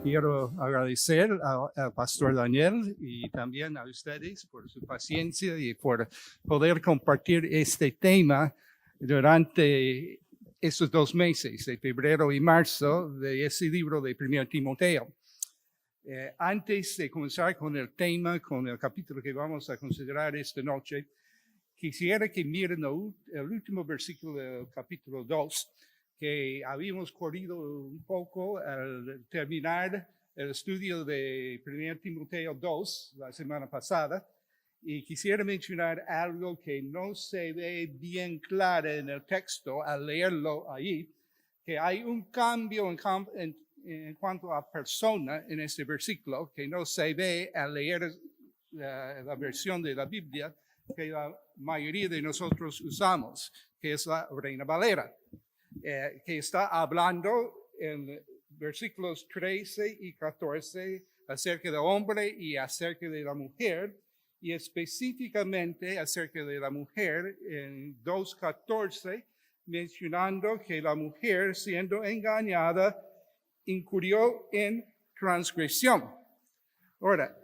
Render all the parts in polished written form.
quiero agradecer al pastor Daniel y también a ustedes por su paciencia y por poder compartir este tema durante estos 2 meses, de febrero y marzo, de ese libro de 1 Timoteo. Antes de comenzar con el tema, con el capítulo que vamos a considerar esta noche, quisiera que miren el último versículo del capítulo 2, que habíamos corrido un poco al terminar el estudio de 1 Timoteo 2 la semana pasada, y quisiera mencionar algo que no se ve bien claro en el texto al leerlo ahí, que hay un cambio en cuanto a persona en este versículo que no se ve al leer la versión de la Biblia que la mayoría de nosotros usamos, que es la Reina Valera. Que está hablando en versículos 13 y 14 acerca del hombre y acerca de la mujer, y específicamente acerca de la mujer en 2:14, mencionando que la mujer, siendo engañada, incurrió en transgresión. Ahora,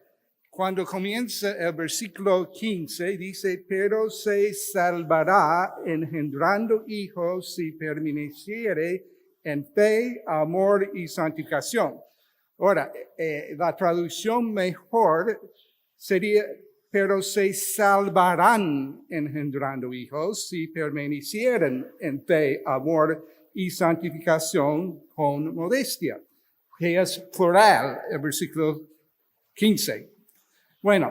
cuando comienza el versículo 15, dice, pero se salvará engendrando hijos si permaneciere en fe, amor y santificación. Ahora, la traducción mejor sería, pero se salvarán engendrando hijos si permanecieren en fe, amor y santificación con modestia, que es plural, el versículo 15. Bueno,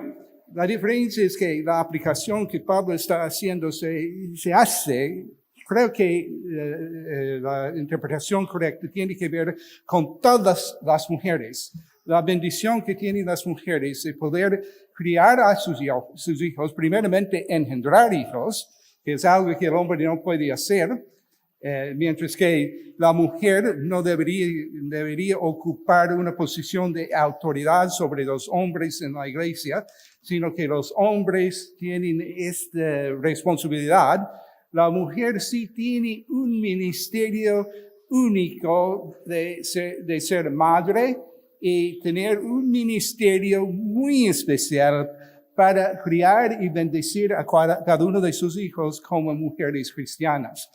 la diferencia es que la aplicación que Pablo está haciendo se hace, creo que la interpretación correcta tiene que ver con todas las mujeres. La bendición que tienen las mujeres de poder criar a sus hijos, primeramente engendrar hijos, que es algo que el hombre no puede hacer, mientras que la mujer no debería ocupar una posición de autoridad sobre los hombres en la iglesia, sino que los hombres tienen esta responsabilidad. La mujer sí tiene un ministerio único de ser madre y tener un ministerio muy especial para criar y bendecir a cada uno de sus hijos como mujeres cristianas.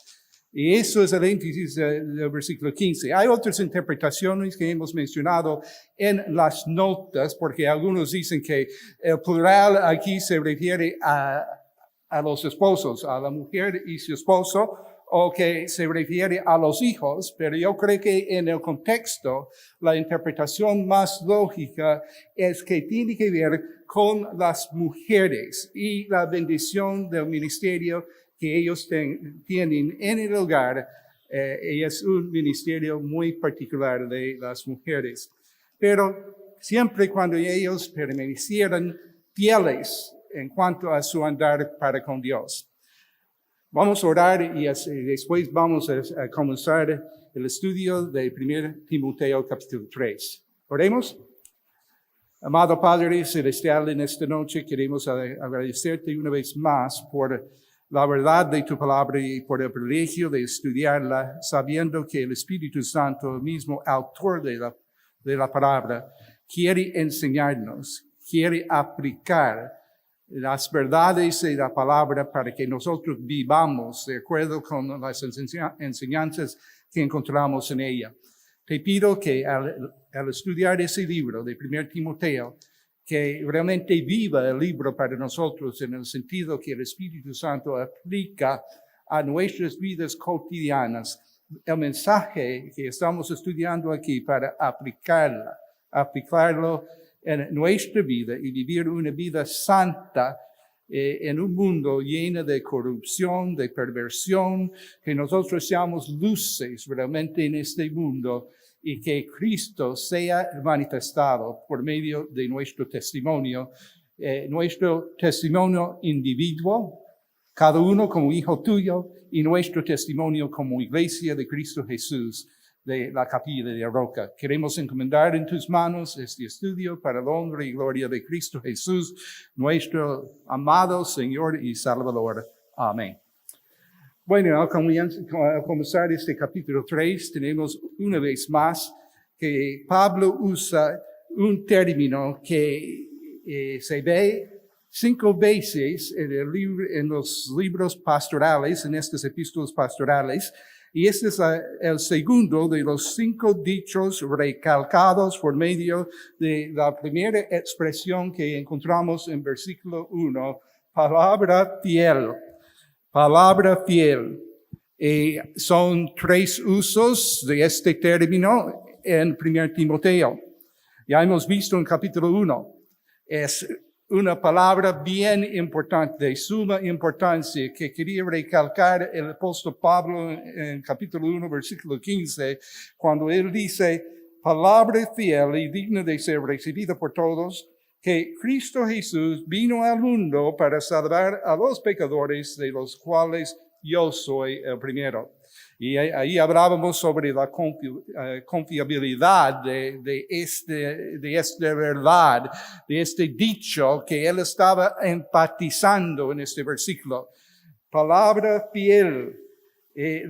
Y eso es el énfasis del versículo 15. Hay otras interpretaciones que hemos mencionado en las notas, porque algunos dicen que el plural aquí se refiere a los esposos, a la mujer y su esposo, o que se refiere a los hijos, pero yo creo que en el contexto, la interpretación más lógica es que tiene que ver con las mujeres y la bendición del ministerio que ellos tienen en el hogar, y es un ministerio muy particular de las mujeres. Pero siempre cuando ellos permanecieran fieles en cuanto a su andar para con Dios. Vamos a orar y después vamos a comenzar el estudio de 1 Timoteo capítulo 3. Oremos. Amado Padre Celestial, en esta noche queremos agradecerte una vez más por la verdad de tu palabra y por el privilegio de estudiarla, sabiendo que el Espíritu Santo, el mismo autor de la palabra, quiere enseñarnos, quiere aplicar las verdades de la palabra para que nosotros vivamos de acuerdo con las enseñanzas que encontramos en ella. Te pido que al estudiar ese libro de 1 Timoteo, que realmente viva el libro para nosotros en el sentido que el Espíritu Santo aplica a nuestras vidas cotidianas el mensaje que estamos estudiando aquí para aplicarlo en nuestra vida y vivir una vida santa en un mundo lleno de corrupción, de perversión, que nosotros seamos luces realmente en este mundo y que Cristo sea manifestado por medio de nuestro testimonio individual, cada uno como hijo tuyo, y nuestro testimonio como iglesia de Cristo Jesús de la Capilla de Roca. Queremos encomendar en tus manos este estudio para la honra y gloria de Cristo Jesús, nuestro amado Señor y Salvador. Amén. Bueno, al comenzar este capítulo 3, tenemos una vez más que Pablo usa un término que se ve 5 veces en los libros pastorales, en estas epístolas pastorales, y este es el segundo de los 5 dichos recalcados por medio de la primera expresión que encontramos en versículo 1, palabra fiel. Palabra fiel. Son 3 usos de este término en 1 Timoteo. Ya hemos visto en capítulo 1. Es una palabra bien importante, de suma importancia, que quería recalcar el apóstol Pablo en capítulo 1, versículo 15, cuando él dice, palabra fiel y digna de ser recibida por todos, que Cristo Jesús vino al mundo para salvar a los pecadores, de los cuales yo soy el primero. Y ahí hablábamos sobre la confiabilidad de esta verdad, de este dicho que él estaba enfatizando en este versículo. Palabra fiel,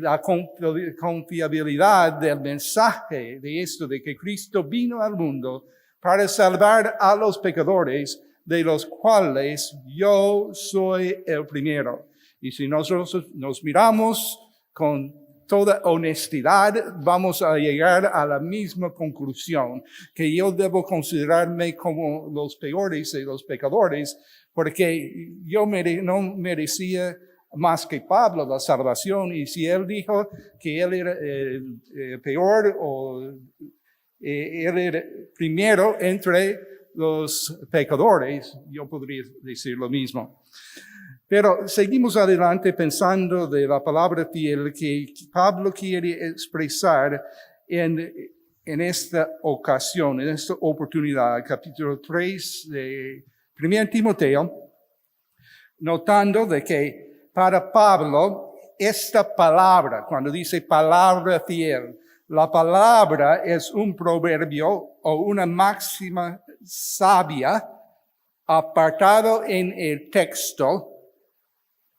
la confiabilidad del mensaje de esto, de que Cristo vino al mundo para salvar a los pecadores, de los cuales yo soy el primero. Y si nosotros nos miramos con toda honestidad, vamos a llegar a la misma conclusión, que yo debo considerarme como los peores de los pecadores, porque yo no merecía más que Pablo la salvación, y si él dijo que él era peor o él era primero entre los pecadores, yo podría decir lo mismo. Pero seguimos adelante pensando de la palabra fiel que Pablo quiere expresar en esta ocasión, en esta oportunidad, capítulo 3 de 1 Timoteo, notando de que para Pablo esta palabra, cuando dice palabra fiel, la palabra es un proverbio o una máxima sabia apartado en el texto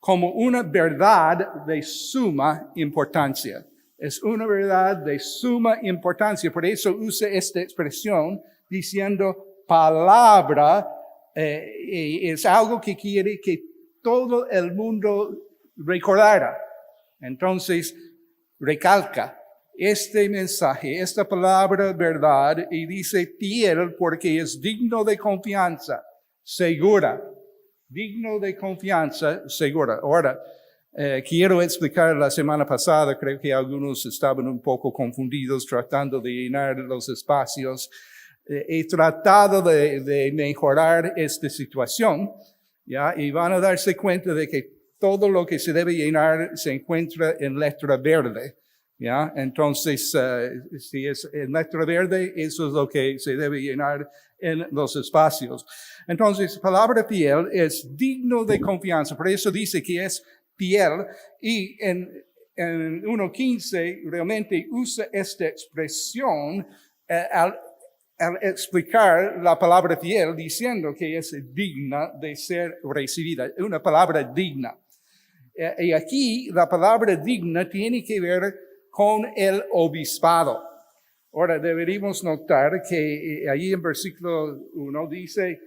como una verdad de suma importancia. Es una verdad de suma importancia. Por eso usa esta expresión diciendo palabra. Es algo que quiere que todo el mundo recordara. Entonces, recalca este mensaje, esta palabra verdad, y dice fiel porque es digno de confianza, segura. Digno de confianza, segura. Ahora, quiero explicar la semana pasada, creo que algunos estaban un poco confundidos tratando de llenar los espacios. He tratado de mejorar esta situación, ¿ya? Y van a darse cuenta de que todo lo que se debe llenar se encuentra en letra verde, ¿ya? Entonces, si es en letra verde, eso es lo que se debe llenar en los espacios. Entonces, palabra fiel es digno de confianza. Por eso dice que es fiel. Y en 1:15 realmente usa esta expresión al explicar la palabra fiel, diciendo que es digna de ser recibida. Una palabra digna. Y aquí la palabra digna tiene que ver con el obispado. Ahora, deberíamos notar que allí en versículo 1 dice,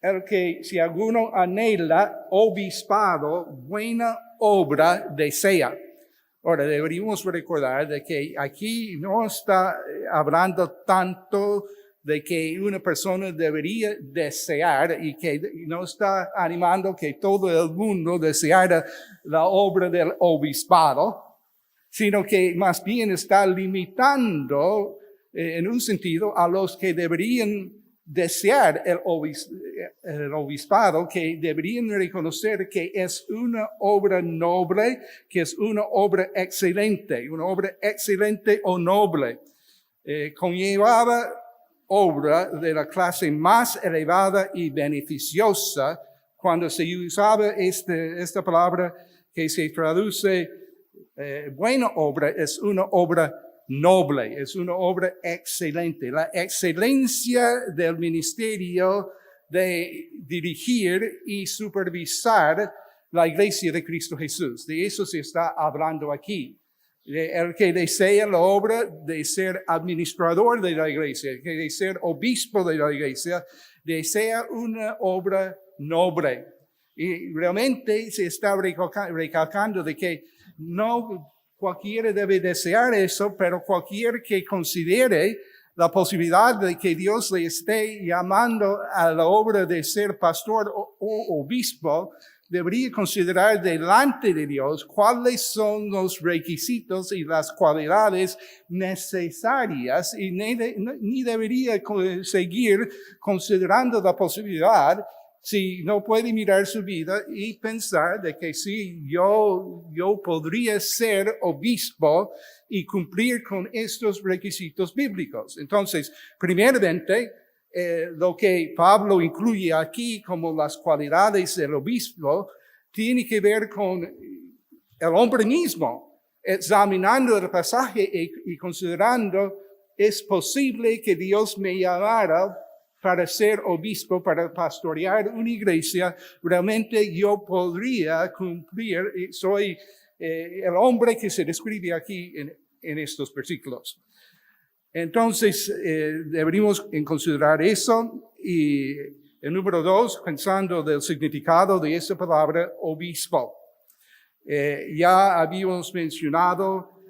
el que si alguno anhela obispado, buena obra desea. Ahora, deberíamos recordar de que aquí no está hablando tanto de que una persona debería desear y que no está animando que todo el mundo deseara la obra del obispado, sino que más bien está limitando en un sentido a los que deberían desear el obispado, que deberían reconocer que es una obra noble, que es una obra excelente o noble. Conllevaba obra de la clase más elevada y beneficiosa cuando se usaba esta palabra que se traduce buena obra, es una obra noble, es una obra excelente. La excelencia del ministerio de dirigir y supervisar la iglesia de Cristo Jesús. De eso se está hablando aquí. El que desea la obra de ser administrador de la iglesia, el que de ser obispo de la iglesia, desea una obra noble. Y realmente se está recalcando de que no cualquiera debe desear eso, pero cualquiera que considere la posibilidad de que Dios le esté llamando a la obra de ser pastor o obispo, debería considerar delante de Dios cuáles son los requisitos y las cualidades necesarias y ni debería seguir considerando la posibilidad si no puede mirar su vida y pensar de que sí, yo podría ser obispo y cumplir con estos requisitos bíblicos. Entonces, primeramente, lo que Pablo incluye aquí como las cualidades del obispo tiene que ver con el hombre mismo, examinando el pasaje y considerando, ¿es posible que Dios me llamara para ser obispo, para pastorear una iglesia? Realmente yo podría cumplir, soy el hombre que se describe aquí en estos versículos. Entonces, deberíamos considerar eso. Y el número 2, pensando del significado de esa palabra obispo. Ya habíamos mencionado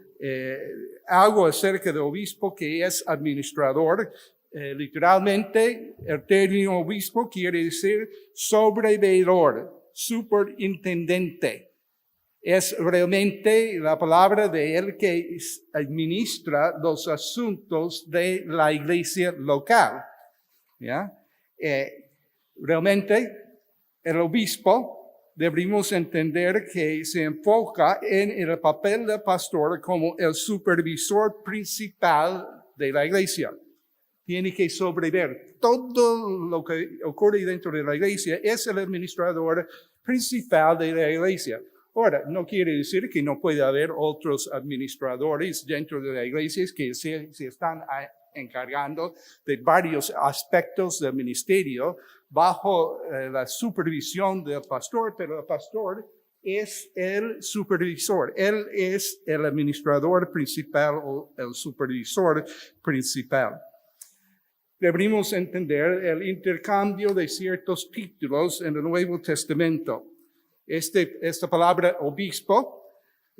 algo acerca de obispo que es administrador. Literalmente, el término obispo quiere decir sobreveedor, superintendente. Es realmente la palabra de él que administra los asuntos de la iglesia local. ¿Ya? Realmente, el obispo debemos entender que se enfoca en el papel del pastor como el supervisor principal de la iglesia. Tiene que sobrever todo lo que ocurre dentro de la iglesia. Es el administrador principal de la iglesia. Ahora, no quiere decir que no puede haber otros administradores dentro de la iglesia que se están encargando de varios aspectos del ministerio bajo la supervisión del pastor, pero el pastor es el supervisor. Él es el administrador principal o el supervisor principal. Deberíamos entender el intercambio de ciertos títulos en el Nuevo Testamento. Esta palabra obispo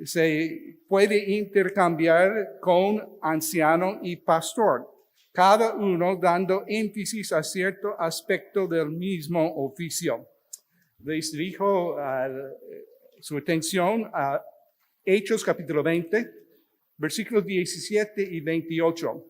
se puede intercambiar con anciano y pastor, cada uno dando énfasis a cierto aspecto del mismo oficio. Les dirijo su atención a Hechos capítulo 20, versículos 17 y 28,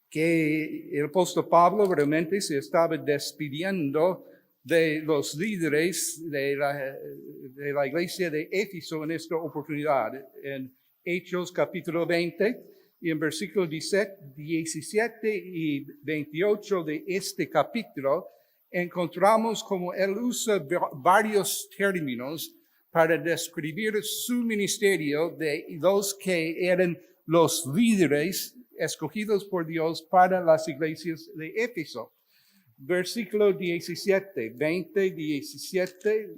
que el apóstol Pablo realmente se estaba despidiendo de los líderes de la iglesia de Éfeso en esta oportunidad. En Hechos capítulo 20 y en versículos 17 y 28 de este capítulo, encontramos como él usa varios términos para describir su ministerio de los que eran los líderes escogidos por Dios para las iglesias de Éfeso. Versículo 17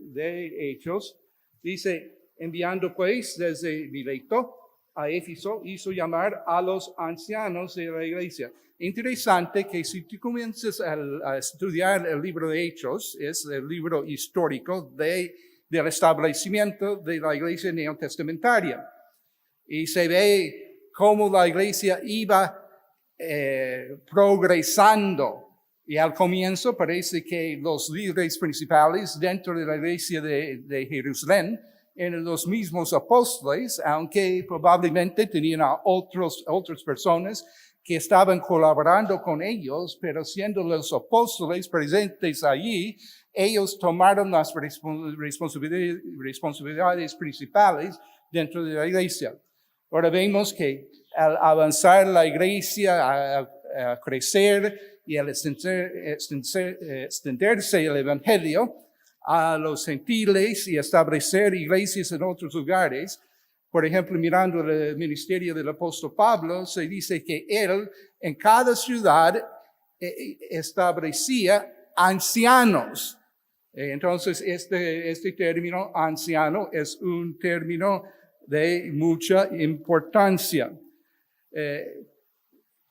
de Hechos, dice, enviando pues desde Mileto a Éfeso, hizo llamar a los ancianos de la iglesia. Interesante que si tú comienzas a estudiar el libro de Hechos, es el libro histórico del establecimiento de la iglesia neotestamentaria. Y se ve cómo la iglesia iba progresando. Y al comienzo parece que los líderes principales dentro de la iglesia de Jerusalén eran los mismos apóstoles, aunque probablemente tenían a otras personas que estaban colaborando con ellos, pero siendo los apóstoles presentes allí, ellos tomaron las responsabilidades principales dentro de la iglesia. Ahora vemos que al avanzar la iglesia, a crecer, y al extenderse el evangelio a los gentiles y establecer iglesias en otros lugares. Por ejemplo, mirando el ministerio del apóstol Pablo, se dice que él en cada ciudad establecía ancianos. Entonces, este término anciano es un término de mucha importancia.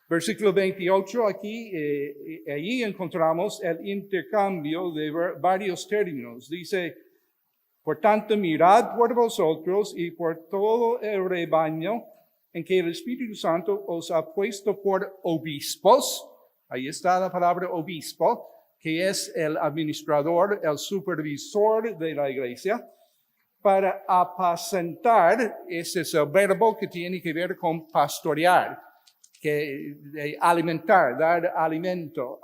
Versículo 28, allí encontramos el intercambio de varios términos. Dice, por tanto, mirad por vosotros y por todo el rebaño en que el Espíritu Santo os ha puesto por obispos. Ahí está la palabra obispo, que es el administrador, el supervisor de la iglesia, para apacentar. Ese es el verbo que tiene que ver con pastorear, de alimentar, dar alimento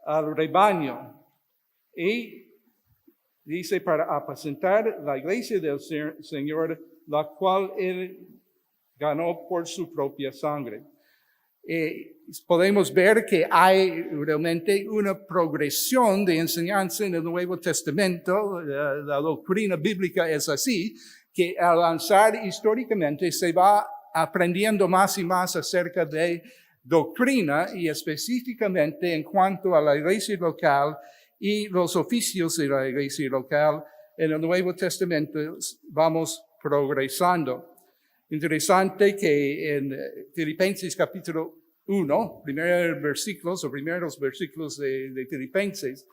al rebaño. Y dice, para apacentar la iglesia del Señor, la cual Él ganó por su propia sangre. Podemos ver que hay realmente una progresión de enseñanza en el Nuevo Testamento. La doctrina bíblica es así, que al avanzar históricamente se va aprendiendo más y más acerca de doctrina y específicamente en cuanto a la iglesia local y los oficios de la iglesia local. En el Nuevo Testamento vamos progresando. Interesante que en Filipenses capítulo 1, primeros versículos de Filipenses,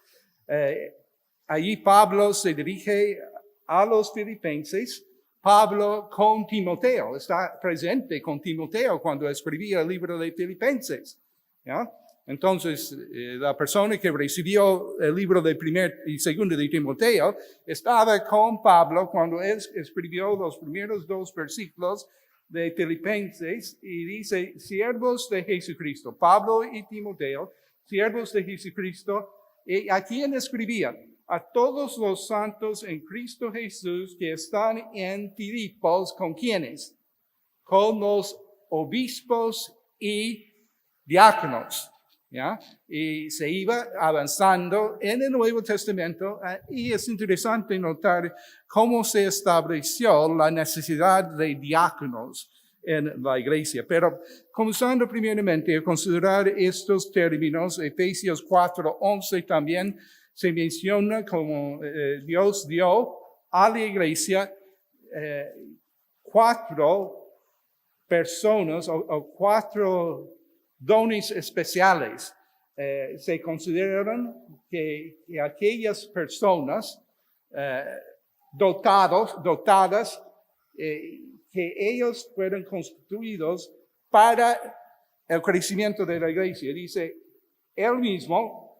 allí Pablo se dirige a los filipenses. Pablo con Timoteo, está presente con Timoteo cuando escribía el libro de Filipenses. ¿Ya? Entonces, la persona que recibió el libro de primero y segundo de Timoteo estaba con Pablo cuando él escribió los primeros 2 versículos de Filipenses y dice, siervos de Jesucristo, Pablo y Timoteo, siervos de Jesucristo, y a quién escribía, a todos los santos en Cristo Jesús que están en Filipos, ¿con quiénes? Con los obispos y diáconos. ¿Ya? Y se iba avanzando en el Nuevo Testamento y es interesante notar cómo se estableció la necesidad de diáconos en la iglesia. Pero comenzando primeramente a considerar estos términos, Efesios 4:11 también se menciona como Dios dio a la iglesia 4 personas o 4 dones especiales. Se consideran que aquellas personas dotadas, que ellos fueron constituidos para el crecimiento de la iglesia. Dice, él mismo,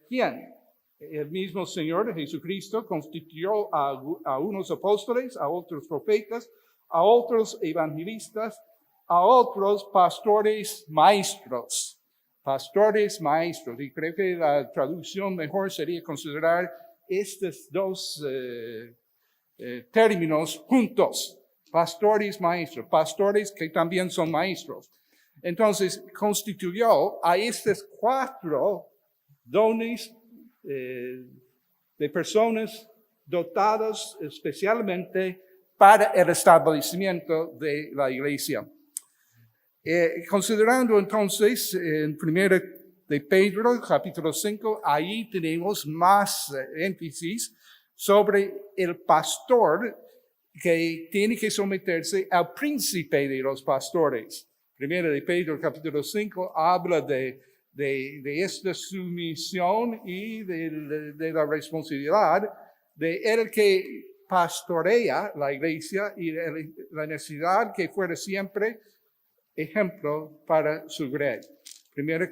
¿quién? El mismo Señor Jesucristo constituyó a unos apóstoles, a otros profetas, a otros evangelistas, a otros pastores maestros. Pastores maestros. Y creo que la traducción mejor sería considerar estos 2 términos juntos. Pastores maestros. Pastores que también son maestros. Entonces, constituyó a estos 4 dones de personas dotadas especialmente para el establecimiento de la iglesia. Considerando entonces en 1 de Pedro, capítulo 5, ahí tenemos más énfasis sobre el pastor que tiene que someterse al príncipe de los pastores. 1 de Pedro, capítulo 5, habla de esta sumisión y de la responsabilidad de el que pastorea la iglesia y la necesidad que fuera siempre ejemplo para su grey. 1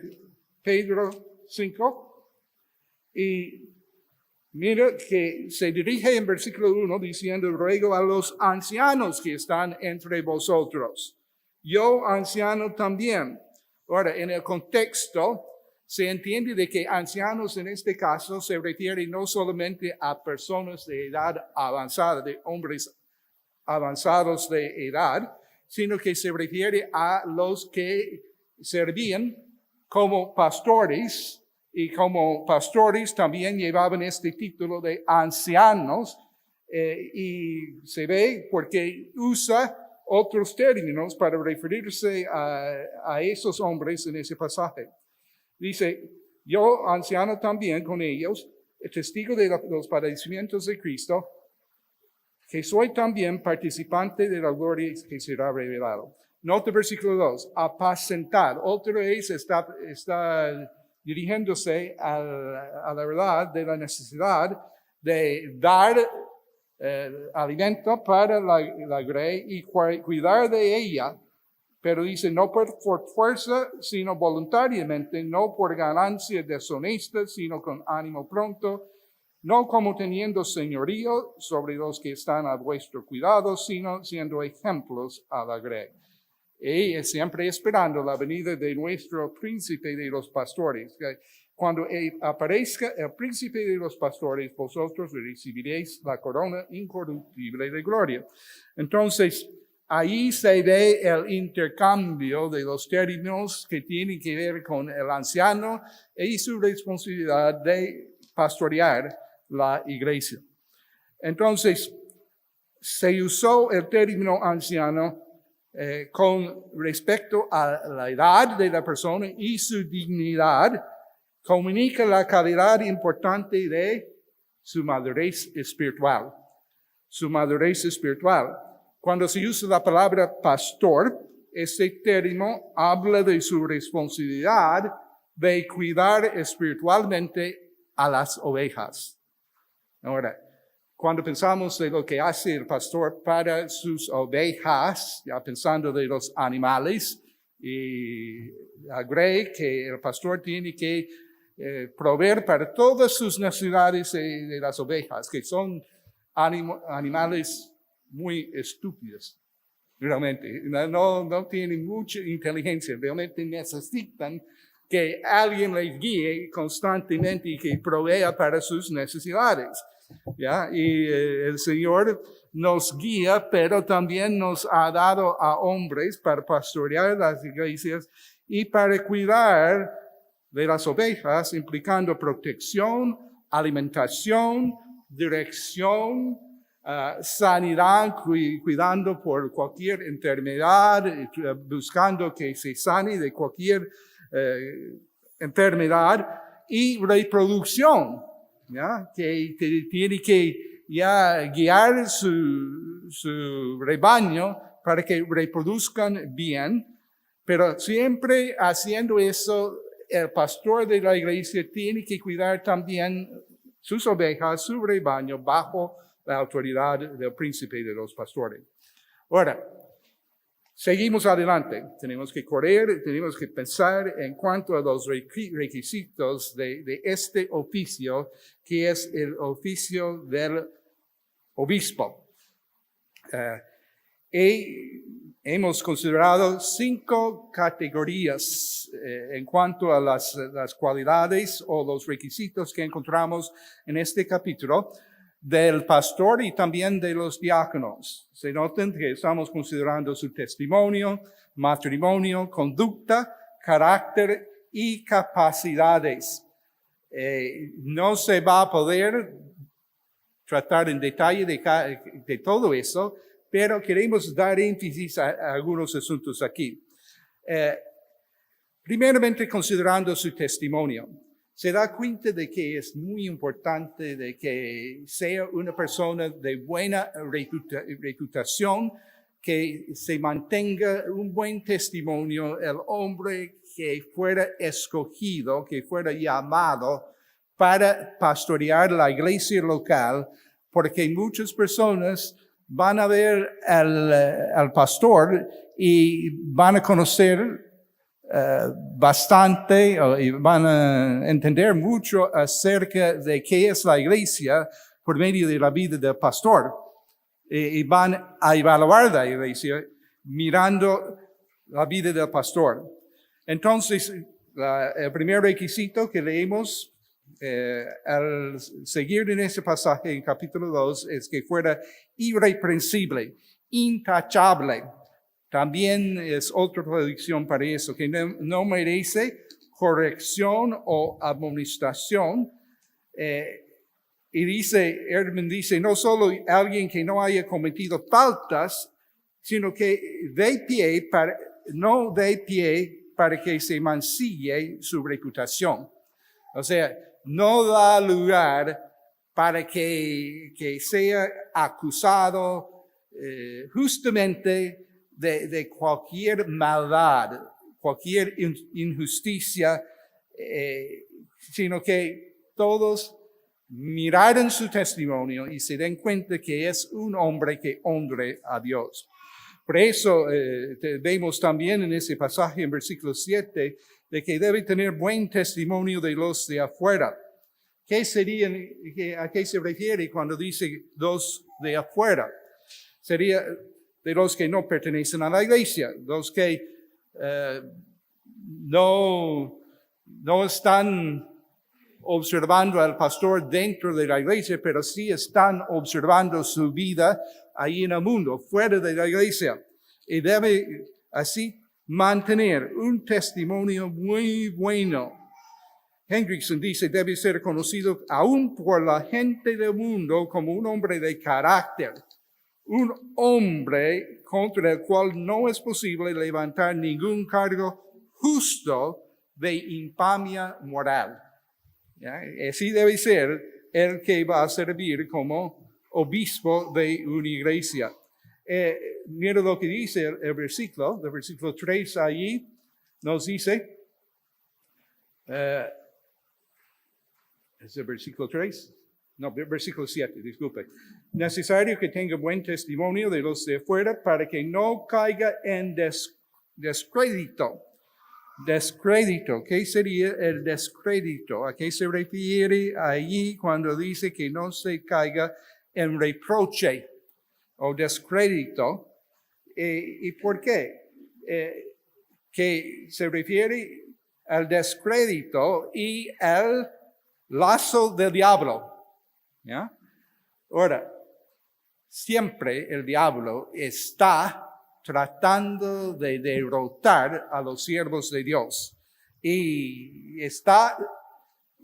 Pedro 5. Y mira que se dirige en versículo 1 diciendo, ruego a los ancianos que están entre vosotros. Yo anciano también. Ahora, en el contexto, se entiende de que ancianos en este caso se refiere no solamente a personas de edad avanzada, de hombres avanzados de edad, sino que se refiere a los que servían como pastores y como pastores también llevaban este título de ancianos y se ve porque usa otros términos para referirse a esos hombres en ese pasaje. Dice, yo anciano también con ellos, testigo de los padecimientos de Cristo, que soy también participante de la gloria que será revelado. Nota versículo 2, apacentar. Otra vez está dirigiéndose a la verdad de la necesidad de dar alimento para la grey y cuidar de ella, pero dice no por fuerza, sino voluntariamente, no por ganancia deshonesta, sino con ánimo pronto, no como teniendo señorío sobre los que están a vuestro cuidado, sino siendo ejemplos a la grey. Y siempre esperando la venida de nuestro príncipe de los pastores. Cuando aparezca el príncipe de los pastores, vosotros recibiréis la corona incorruptible de gloria. Entonces, ahí se ve el intercambio de los términos que tienen que ver con el anciano y su responsabilidad de pastorear la iglesia. Entonces, se usó el término anciano con respecto a la edad de la persona y su dignidad, comunica la calidad importante de su madurez espiritual. Su madurez espiritual. Cuando se usa la palabra pastor, este término habla de su responsabilidad de cuidar espiritualmente a las ovejas. Ahora, cuando pensamos de lo que hace el pastor para sus ovejas, ya pensando de los animales, y agrega que el pastor tiene que proveer para todas sus necesidades de las ovejas, que son animales muy estúpidos, realmente. No tienen mucha inteligencia, realmente necesitan que alguien les guíe constantemente y que provea para sus necesidades. ¿Ya? Y el Señor nos guía, pero también nos ha dado a hombres para pastorear las iglesias y para cuidar de las ovejas, implicando protección, alimentación, dirección, sanidad, cuidando por cualquier enfermedad, buscando que se sane de cualquier enfermedad, y reproducción. ¿Ya? Que tiene que ya guiar su rebaño para que reproduzcan bien, pero siempre haciendo eso, el pastor de la iglesia tiene que cuidar también sus ovejas, su rebaño, bajo la autoridad del príncipe de los pastores. Ahora, seguimos adelante. Tenemos que correr, tenemos que pensar en cuanto a los requisitos de este oficio, que es el oficio del obispo. Y hemos considerado 5 categorías en cuanto a las cualidades o los requisitos que encontramos en este capítulo del pastor y también de los diáconos. Se noten que estamos considerando su testimonio, matrimonio, conducta, carácter y capacidades. No se va a poder tratar en detalle de todo eso, pero queremos dar énfasis a algunos asuntos aquí. Primeramente, considerando su testimonio. Se da cuenta de que es muy importante de que sea una persona de buena reputación, que se mantenga un buen testimonio, el hombre que fuera escogido, que fuera llamado para pastorear la iglesia local, porque muchas personas van a ver al pastor y van a conocer bastante y van a entender mucho acerca de qué es la iglesia por medio de la vida del pastor. Y van a evaluar la iglesia mirando la vida del pastor. Entonces, el primer requisito que leemos al seguir en ese pasaje en capítulo 2 es que fuera irreprensible, intachable. También es otra traducción para eso, que no merece corrección o amonestación. Y dice, Erdman dice, no solo alguien que no haya cometido faltas, sino que no de pie para que se mancille su reputación. O sea, no da lugar para que sea acusado justamente de cualquier maldad, cualquier injusticia, sino que todos miraran su testimonio y se den cuenta que es un hombre que honre a Dios. Por eso vemos también en ese pasaje en versículo 7 de que debe tener buen testimonio de los de afuera. ¿Qué sería, a qué se refiere cuando dice los de afuera? Sería de los que no pertenecen a la iglesia, los que no están observando al pastor dentro de la iglesia, pero sí están observando su vida ahí en el mundo, fuera de la iglesia. Y debe así mantener un testimonio muy bueno. Hendrickson dice, debe ser conocido aún por la gente del mundo como un hombre de carácter, un hombre contra el cual no es posible levantar ningún cargo justo de infamia moral. ¿Ya? Así debe ser el que va a servir como obispo de una iglesia. Mira lo que dice el versículo 3 allí, nos dice, ¿es el versículo 3? No, versículo 7, disculpe. Necesario que tenga buen testimonio de los de afuera para que no caiga en descrédito. Descrédito, ¿qué sería el descrédito? ¿A qué se refiere allí cuando dice que no se caiga en reproche o descrédito? ¿Y por qué? Que se refiere al descrédito y al lazo del diablo. ¿Ya? Ahora, siempre el diablo está tratando de derrotar a los siervos de Dios y está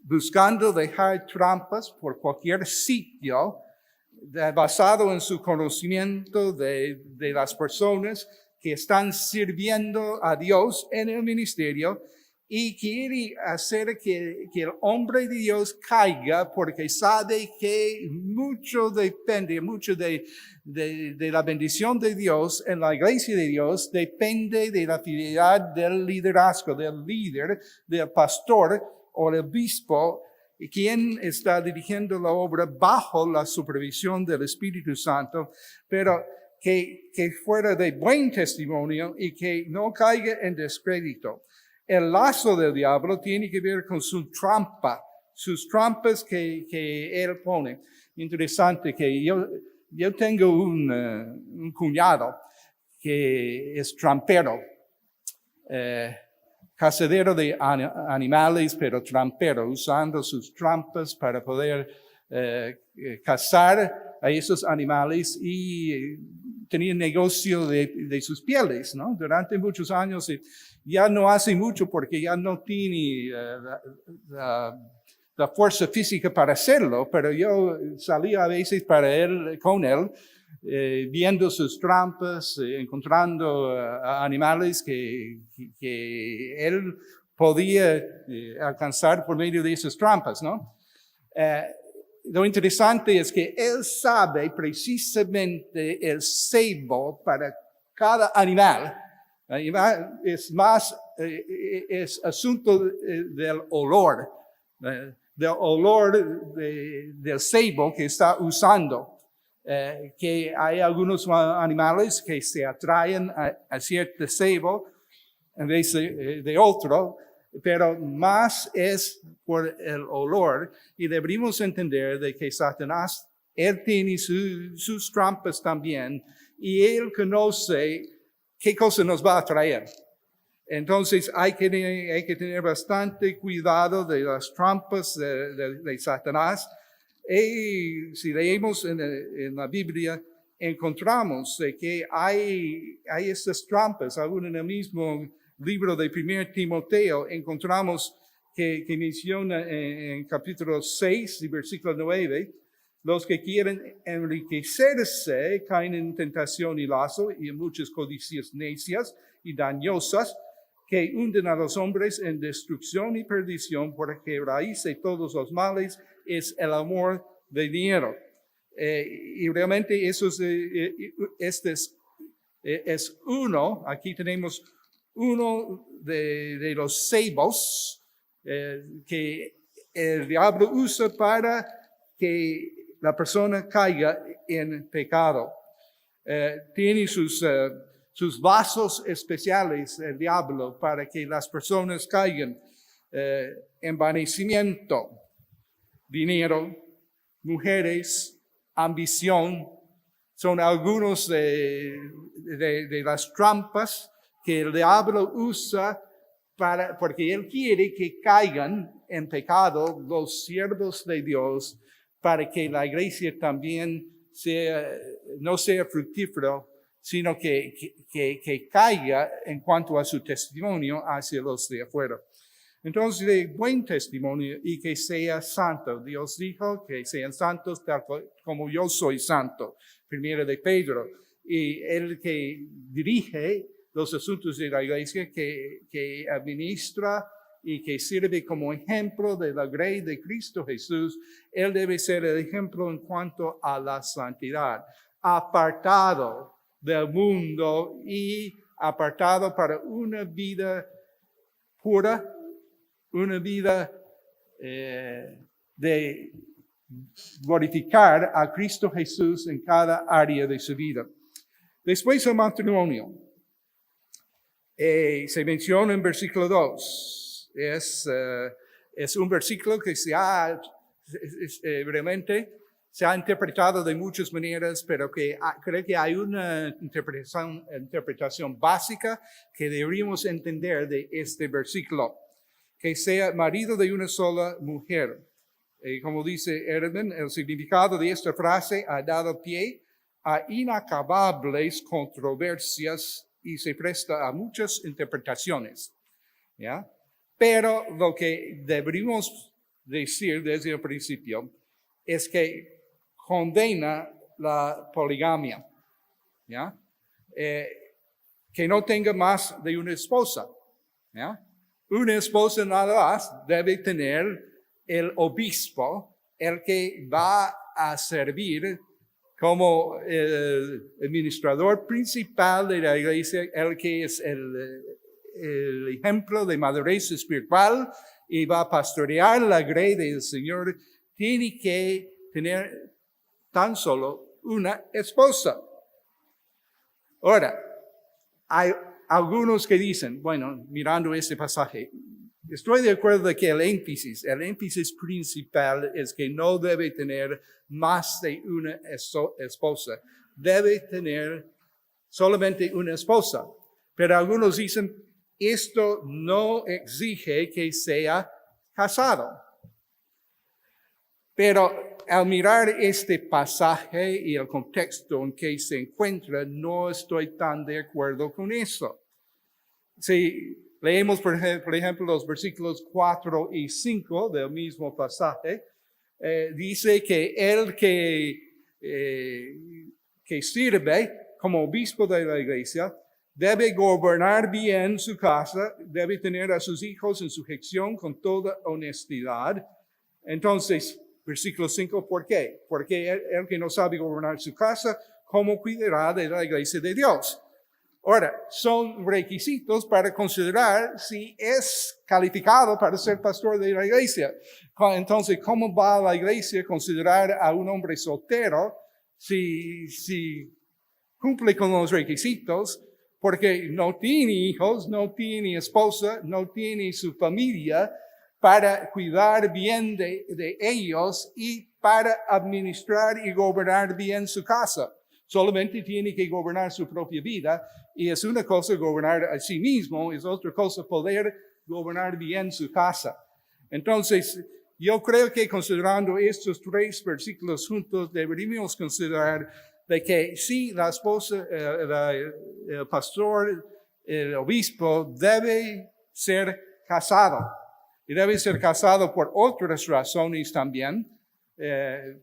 buscando dejar trampas por cualquier sitio basado en su conocimiento de las personas que están sirviendo a Dios en el ministerio y quiere hacer que el hombre de Dios caiga porque sabe que mucho depende, mucho de la bendición de Dios en la iglesia de Dios depende de la fidelidad del liderazgo, del líder, del pastor o del obispo, quien está dirigiendo la obra bajo la supervisión del Espíritu Santo, pero que fuera de buen testimonio y que no caiga en descrédito. El lazo del diablo tiene que ver con su trampa, sus trampas que él pone. Interesante que yo tengo un cuñado que es trampero, cazadero de animales, pero trampero, usando sus trampas para poder cazar a esos animales y tenía negocio de sus pieles, ¿no? Durante muchos años. Ya no hace mucho porque ya no tiene la fuerza física para hacerlo, pero yo salía a veces con él, viendo sus trampas, encontrando animales que él podía alcanzar por medio de esas trampas, ¿no? Lo interesante es que él sabe precisamente el cebo para cada animal. Es más, es asunto del olor del cebo que está usando. Que hay algunos animales que se atraen a cierto cebo en vez de otro, pero más es por el olor. Y deberíamos entender de que Satanás, él tiene sus trampas también, y él conoce qué cosa nos va a traer. Entonces hay que tener bastante cuidado de las trampas de Satanás. Y si leemos en la Biblia, encontramos de que hay estas trampas. Aún en el mismo libro de 1 Timoteo encontramos que menciona en capítulo 6, versículo 9, los que quieren enriquecerse caen en tentación y lazo y en muchas codicias necias y dañosas que hunden a los hombres en destrucción y perdición, porque raíz de todos los males es el amor de dinero. Y realmente eso es uno, aquí tenemos uno de los cebos que el diablo usa para que la persona caiga en pecado. Tiene sus vasos especiales, el diablo, para que las personas caigan. Envanecimiento, dinero, mujeres, ambición, son algunos de las trampas que el diablo usa porque él quiere que caigan en pecado los siervos de Dios, para que la iglesia también no sea fructífero, sino que caiga en cuanto a su testimonio hacia los de afuera. Entonces, de buen testimonio y que sea santo. Dios dijo que sean santos tal como yo soy santo. Primero de Pedro. Y el que dirige los asuntos de la iglesia, que administra y que sirve como ejemplo de la grey de Cristo Jesús, él debe ser el ejemplo en cuanto a la santidad. Apartado del mundo y apartado para una vida pura, una vida de glorificar a Cristo Jesús en cada área de su vida. Después el matrimonio. Se menciona en versículo 2. Es un versículo que realmente se ha interpretado de muchas maneras, pero que creo que hay una interpretación básica que deberíamos entender de este versículo. Que sea marido de una sola mujer. Como dice Erdman, el significado de esta frase ha dado pie a inacabables controversias y se presta a muchas interpretaciones. ¿Ya? Pero lo que deberíamos decir desde el principio es que condena la poligamia. ¿Ya? Que no tenga más de una esposa. ¿Ya? Una esposa nada más debe tener el obispo, el que va a servir como el administrador principal de la iglesia, el que es el ejemplo de madurez espiritual y va a pastorear la grey del Señor. Tiene que tener tan solo una esposa. Ahora, hay algunos que dicen, bueno, mirando este pasaje, estoy de acuerdo de que el énfasis principal es que no debe tener más de una esposa. Debe tener solamente una esposa. Pero algunos dicen, esto no exige que sea casado. Pero al mirar este pasaje y el contexto en que se encuentra, no estoy tan de acuerdo con eso. Si leemos, por ejemplo, los versículos 4 y 5 del mismo pasaje, dice que el que sirve como obispo de la iglesia debe gobernar bien su casa, debe tener a sus hijos en sujeción con toda honestidad. Entonces, versículo 5, ¿por qué? Porque el que no sabe gobernar su casa, ¿cómo cuidará de la iglesia de Dios? Ahora, son requisitos para considerar si es calificado para ser pastor de la iglesia. Entonces, ¿cómo va la iglesia a considerar a un hombre soltero si cumple con los requisitos? Porque no tiene hijos, no tiene esposa, no tiene su familia para cuidar bien de ellos y para administrar y gobernar bien su casa. Solamente tiene que gobernar su propia vida, y es una cosa gobernar a sí mismo, es otra cosa poder gobernar bien su casa. Entonces, yo creo que considerando estos tres versículos juntos, deberíamos considerar de que sí, la esposa, el pastor, el obispo debe ser casado. Y debe ser casado por otras razones también,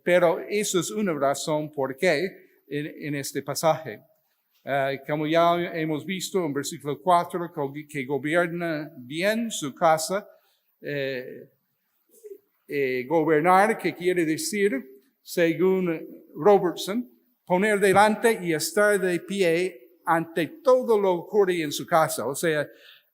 pero eso es una razón por qué en este pasaje. Como ya hemos visto en versículo 4, que gobierna bien su casa. Gobernar, que quiere decir según Robertson, poner delante y estar de pie ante todo lo que ocurre en su casa. O sea,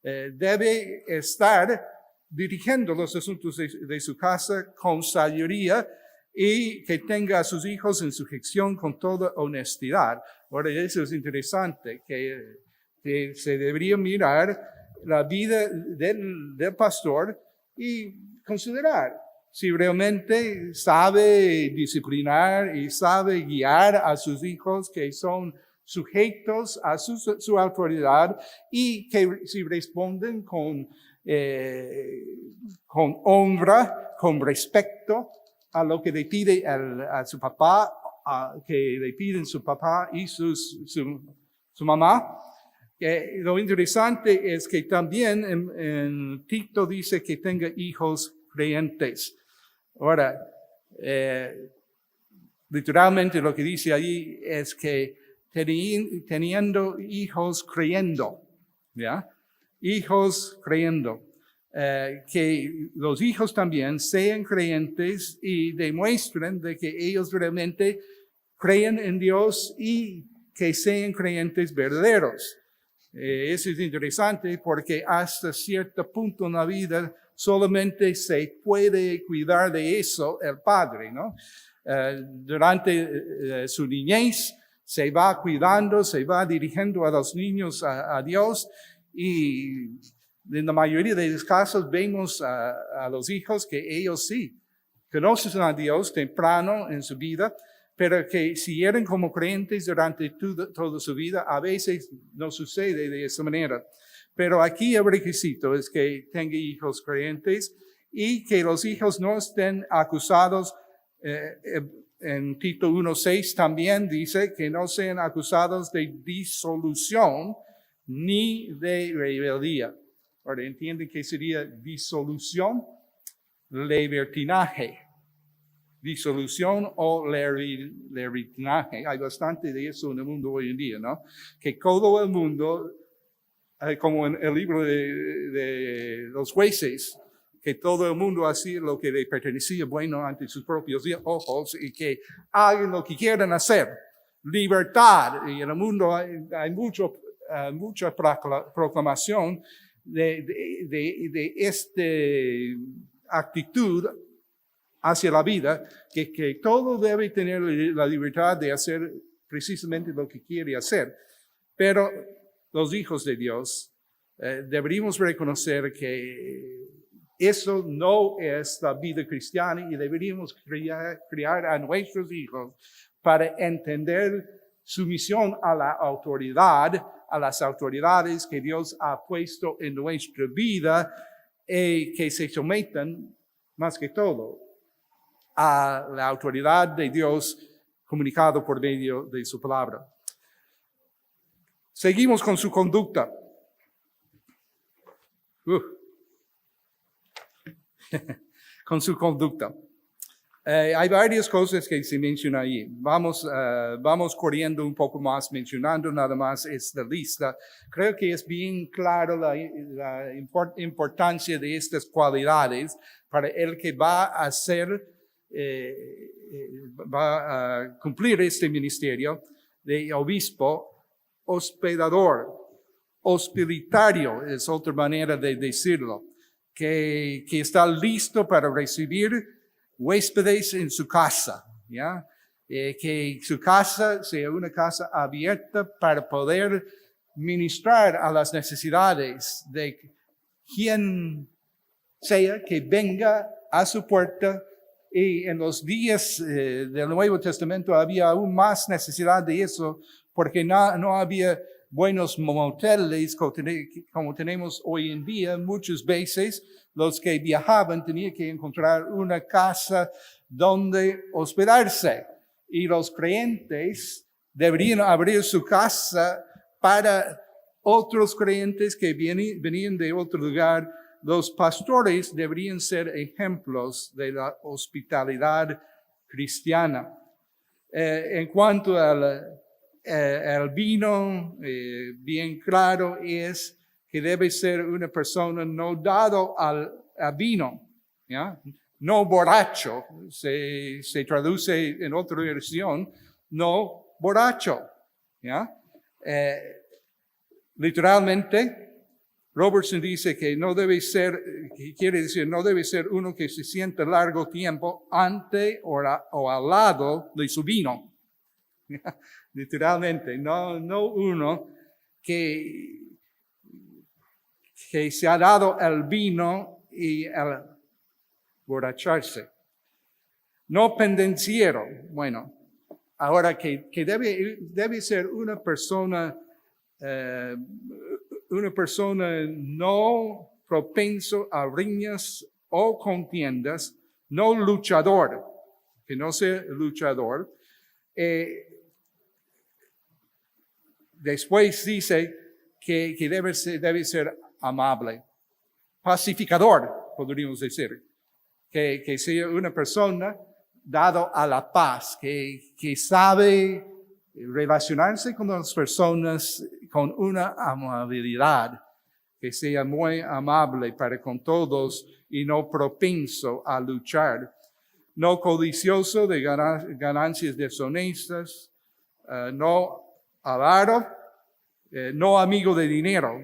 debe estar dirigiendo los asuntos de su casa con sabiduría y que tenga a sus hijos en sujeción con toda honestidad. Ahora, eso es interesante, que se debería mirar la vida del pastor y considerar si realmente sabe disciplinar y sabe guiar a sus hijos que son sujetos a su autoridad y que si responden con honra, con respeto a lo que le pide a su papá, que le piden su papá y su mamá. Lo interesante es que también en Tito dice que tenga hijos creyentes. Ahora, literalmente lo que dice allí es que teniendo hijos creyendo, ¿ya? Hijos creyendo. Que los hijos también sean creyentes y demuestren de que ellos realmente creen en Dios y que sean creyentes verdaderos. Eso es interesante porque hasta cierto punto en la vida solamente se puede cuidar de eso el padre, ¿no? Durante su niñez se va cuidando, se va dirigiendo a los niños a Dios y en la mayoría de los casos vemos a los hijos que ellos sí conocen a Dios temprano en su vida, pero que si eran como creyentes durante toda su vida, a veces no sucede de esa manera. Pero aquí el requisito es que tenga hijos creyentes y que los hijos no estén acusados. En Tito 1:6 también dice que no sean acusados de disolución ni de rebeldía. Ahora, ¿entienden qué sería disolución? Libertinaje. Disolución o libertinaje. Hay bastante de eso en el mundo hoy en día, ¿no? Que todo el mundo, como en el libro de los jueces, que todo el mundo hacía lo que le pertenecía bueno ante sus propios ojos y que hagan lo que quieran hacer. Libertad. Y en el mundo hay mucha proclamación de esta actitud hacia la vida, que todo debe tener la libertad de hacer precisamente lo que quiere hacer. Pero los hijos de Dios deberíamos reconocer que eso no es la vida cristiana y deberíamos criar a nuestros hijos para entender su misión a la autoridad, a las autoridades que Dios ha puesto en nuestra vida y que se sometan más que todo a la autoridad de Dios comunicado por medio de su palabra. Seguimos con su conducta. Con su conducta. Hay varias cosas que se mencionan ahí. Vamos corriendo un poco más, mencionando nada más esta lista. Creo que es bien claro la importancia de estas cualidades para el que va a cumplir este ministerio de obispo, hospedador, hospitario, es otra manera de decirlo, que está listo para recibir huéspedes en su casa, ¿ya? Que su casa sea una casa abierta para poder ministrar a las necesidades de quien sea que venga a su puerta. Y en los días del Nuevo Testamento había aún más necesidad de eso, porque no había buenos moteles como tenemos hoy en día. Muchas veces los que viajaban tenían que encontrar una casa donde hospedarse. Y los creyentes deberían abrir su casa para otros creyentes que venían de otro lugar. Los pastores deberían ser ejemplos de la hospitalidad cristiana. En cuanto al vino, bien claro es que debe ser una persona no dado al vino, ¿ya? no borracho, se traduce en otra versión, no borracho. ¿Ya? Literalmente, Robertson dice que no debe ser, que quiere decir, no debe ser uno que se siente largo tiempo ante o al lado de su vino. Literalmente, no uno que se ha dado el vino y el borracharse. No pendenciero. Bueno, ahora que debe ser una persona no propenso a riñas o contiendas, no luchador, que no sea luchador. Después dice que debe ser amable, pacificador, podríamos decir, que sea una persona dado a la paz, que sabe relacionarse con las personas con una amabilidad, que sea muy amable para con todos y no propenso a luchar, no codicioso de ganancias deshonestas, no avaro, no amigo de dinero.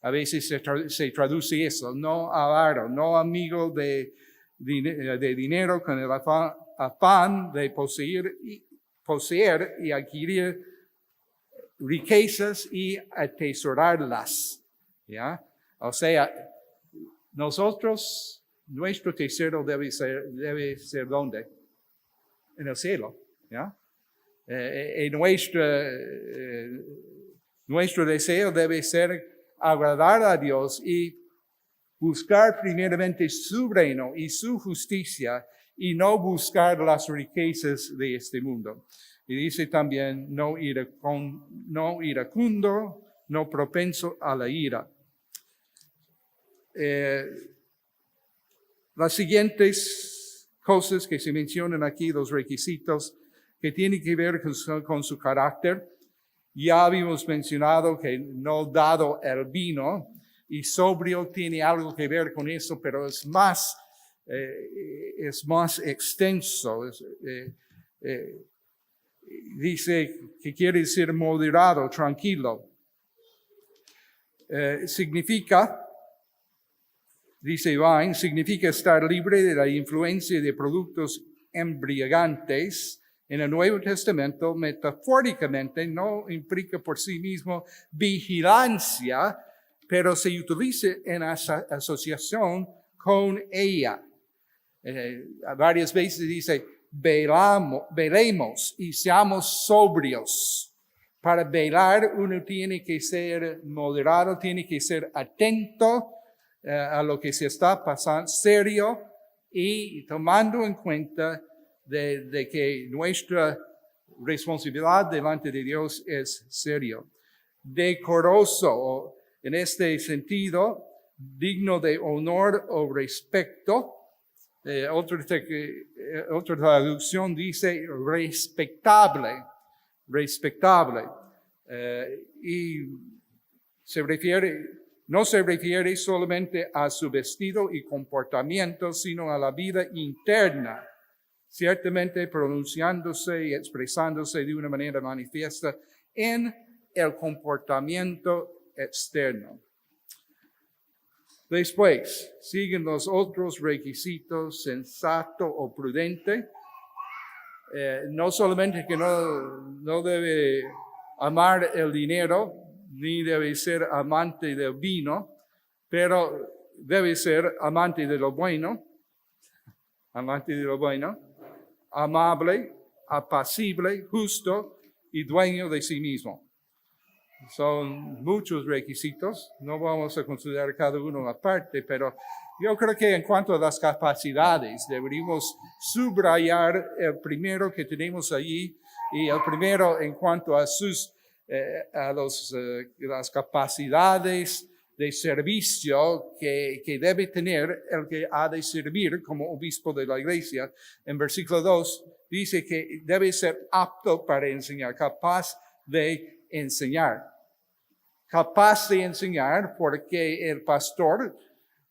A veces se traduce eso, no avaro, no amigo de dinero con el afán de poseer y adquirir riquezas y atesorarlas. ¿Ya? O sea, nuestro tesoro debe ser ¿dónde? En el cielo. ¿Ya? Nuestro deseo debe ser agradar a Dios y buscar primeramente su reino y su justicia y no buscar las riquezas de este mundo. Y dice también no iracundo, no propenso a la ira. Las siguientes cosas que se mencionan aquí, los requisitos que tienen que ver con su carácter. Ya habíamos mencionado que no dado el vino, y sobrio tiene algo que ver con eso, pero es más extenso. Dice que quiere decir moderado, tranquilo. Dice Vine, significa estar libre de la influencia de productos embriagantes. En el Nuevo Testamento, metafóricamente, no implica por sí mismo vigilancia, pero se utiliza en asociación con ella. Varias veces dice, velemos y seamos sobrios. Para velar uno tiene que ser moderado, tiene que ser atento a lo que se está pasando, serio y tomando en cuenta de que nuestra responsabilidad delante de Dios es serio. Decoroso, en este sentido, digno de honor o respeto. Otra traducción dice respetable. Y no se refiere solamente a su vestido y comportamiento, sino a la vida interna, ciertamente pronunciándose y expresándose de una manera manifiesta en el comportamiento externo. Después, siguen los otros requisitos: sensato o prudente. No solamente que no debe amar el dinero, ni debe ser amante del vino, pero debe ser amante de lo bueno, amable, apacible, justo y dueño de sí mismo. Son muchos requisitos, no vamos a considerar cada uno aparte, pero yo creo que en cuanto a las capacidades, deberíamos subrayar el primero que tenemos allí, y el primero en cuanto a las capacidades de servicio que debe tener el que ha de servir como obispo de la iglesia. En versículo 2 dice que debe ser apto para enseñar, capaz de enseñar. Capaz de enseñar porque el pastor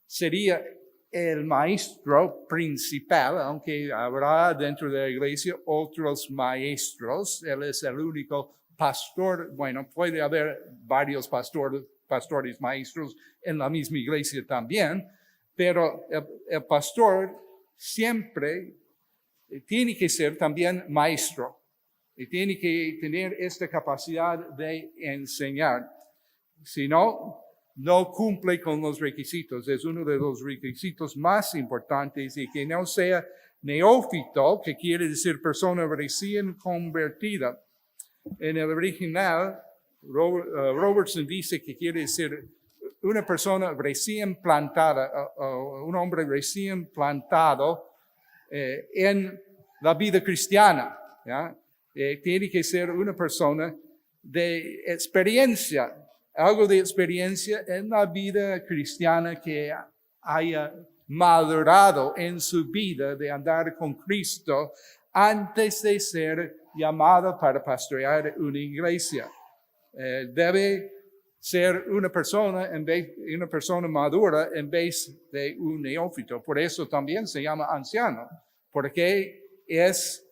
sería el maestro principal, aunque habrá dentro de la iglesia otros maestros. Él es el único pastor. Bueno, puede haber varios pastores maestros en la misma iglesia también, pero el pastor siempre tiene que ser también maestro y tiene que tener esta capacidad de enseñar. Si no, no cumple con los requisitos. Es uno de los requisitos más importantes, y que no sea neófito, que quiere decir persona recién convertida. En el original, Robertson dice que quiere decir una persona recién plantada, un hombre recién plantado en la vida cristiana. ¿Ya? Tiene que ser una persona de experiencia, algo de experiencia en la vida cristiana, que haya madurado en su vida de andar con Cristo antes de ser llamado para pastorear una iglesia. Debe ser una persona madura en vez de un neófito. Por eso también se llama anciano, porque es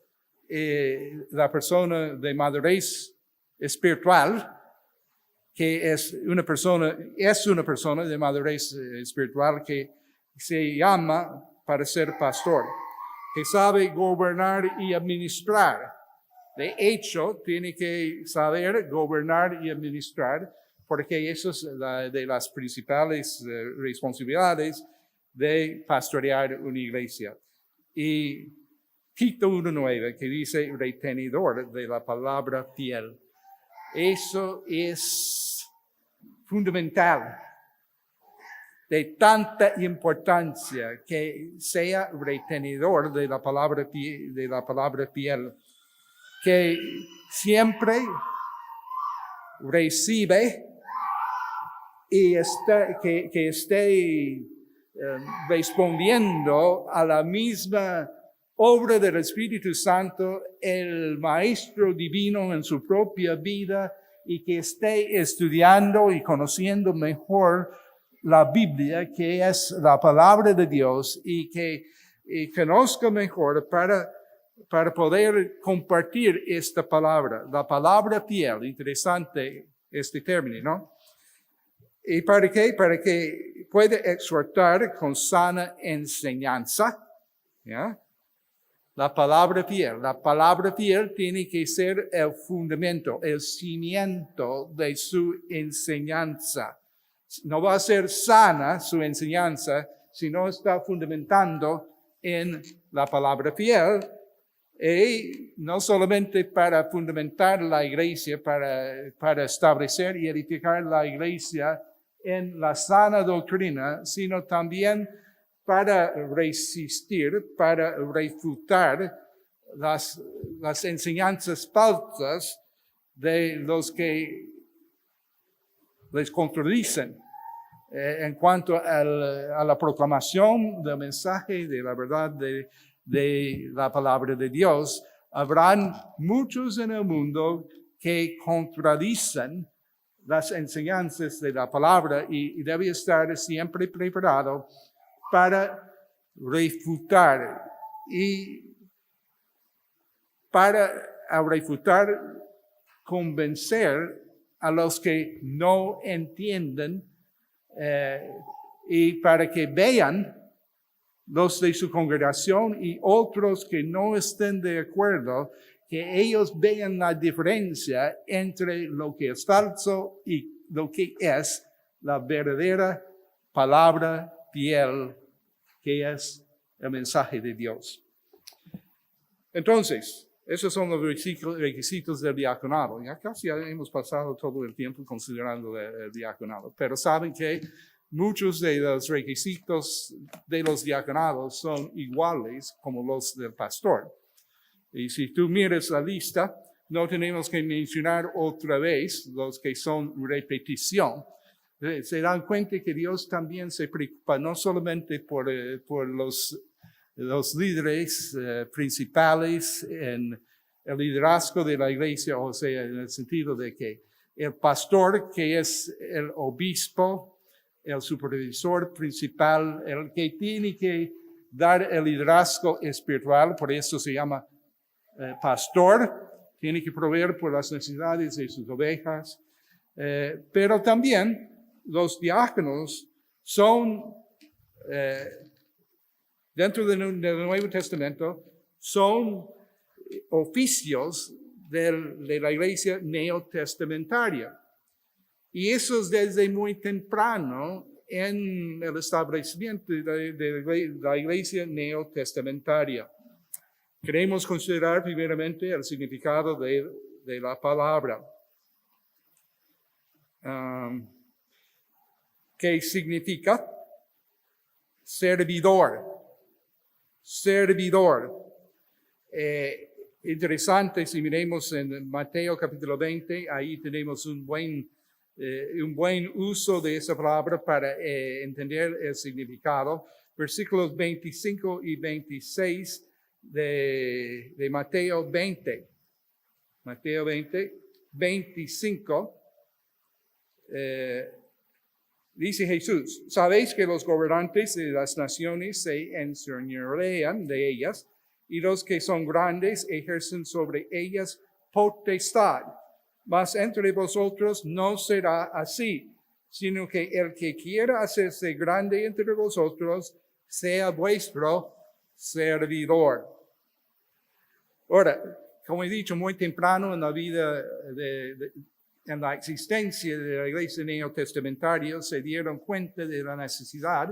la persona de madurez espiritual, que es una persona de madurez espiritual que se llama para ser pastor, que sabe gobernar y administrar. De hecho, tiene que saber gobernar y administrar, porque eso es de las principales responsabilidades de pastorear una iglesia. Y Tito 1:9, que dice retenedor de la palabra fiel. Eso es fundamental, de tanta importancia, que sea retenedor de la palabra fiel, que siempre recibe y que esté respondiendo a la misma obra del Espíritu Santo, el Maestro Divino en su propia vida, y que esté estudiando y conociendo mejor la Biblia, que es la palabra de Dios, y que conozca mejor para poder compartir esta palabra, la palabra fiel. Interesante este término, ¿no? ¿Y para qué? Para que pueda exhortar con sana enseñanza, ¿ya? La palabra fiel tiene que ser el fundamento, el cimiento de su enseñanza. No va a ser sana su enseñanza si no está fundamentando en la palabra fiel. Y no solamente para fundamentar la iglesia, para establecer y edificar la iglesia en la sana doctrina, sino también para resistir, para refutar las enseñanzas falsas de los que les contradicen en cuanto a la proclamación del mensaje de la verdad de la palabra de Dios. Habrán muchos en el mundo que contradicen las enseñanzas de la palabra, y debe estar siempre preparado para refutar, y para refutar, convencer a los que no entienden, y para que vean los de su congregación y otros que no estén de acuerdo, que ellos vean la diferencia entre lo que es falso y lo que es la verdadera palabra fiel, que es el mensaje de Dios. Entonces, esos son los requisitos del diaconado. Ya casi hemos pasado todo el tiempo considerando el diaconado, pero saben que muchos de los requisitos de los diaconados son iguales como los del pastor. Y si tú miras la lista, no tenemos que mencionar otra vez los que son repetición. Se dan cuenta que Dios también se preocupa no solamente por los líderes principales en el liderazgo de la iglesia, o sea, en el sentido de que el pastor, que es el obispo, el supervisor principal, el que tiene que dar el liderazgo espiritual, por eso se llama pastor, tiene que proveer por las necesidades de sus ovejas, pero también los diáconos son, dentro del Nuevo Testamento, son oficios de la iglesia neotestamentaria. Y eso es desde muy temprano en el establecimiento de la iglesia neotestamentaria. Queremos considerar primeramente el significado de la palabra. ¿Qué significa? Servidor. Servidor. Interesante, si miremos en Mateo capítulo 20, ahí tenemos un buen uso de esa palabra para entender el significado. Versículos 25 y 26 de Mateo 20. Mateo 20, 25. Dice Jesús, sabéis que los gobernantes de las naciones se enseñorean de ellas, y los que son grandes ejercen sobre ellas potestad. Mas entre vosotros no será así, sino que el que quiera hacerse grande entre vosotros sea vuestro servidor. Ahora, como he dicho, muy temprano en la vida, en la existencia de la iglesia neotestamentaria, se dieron cuenta de la necesidad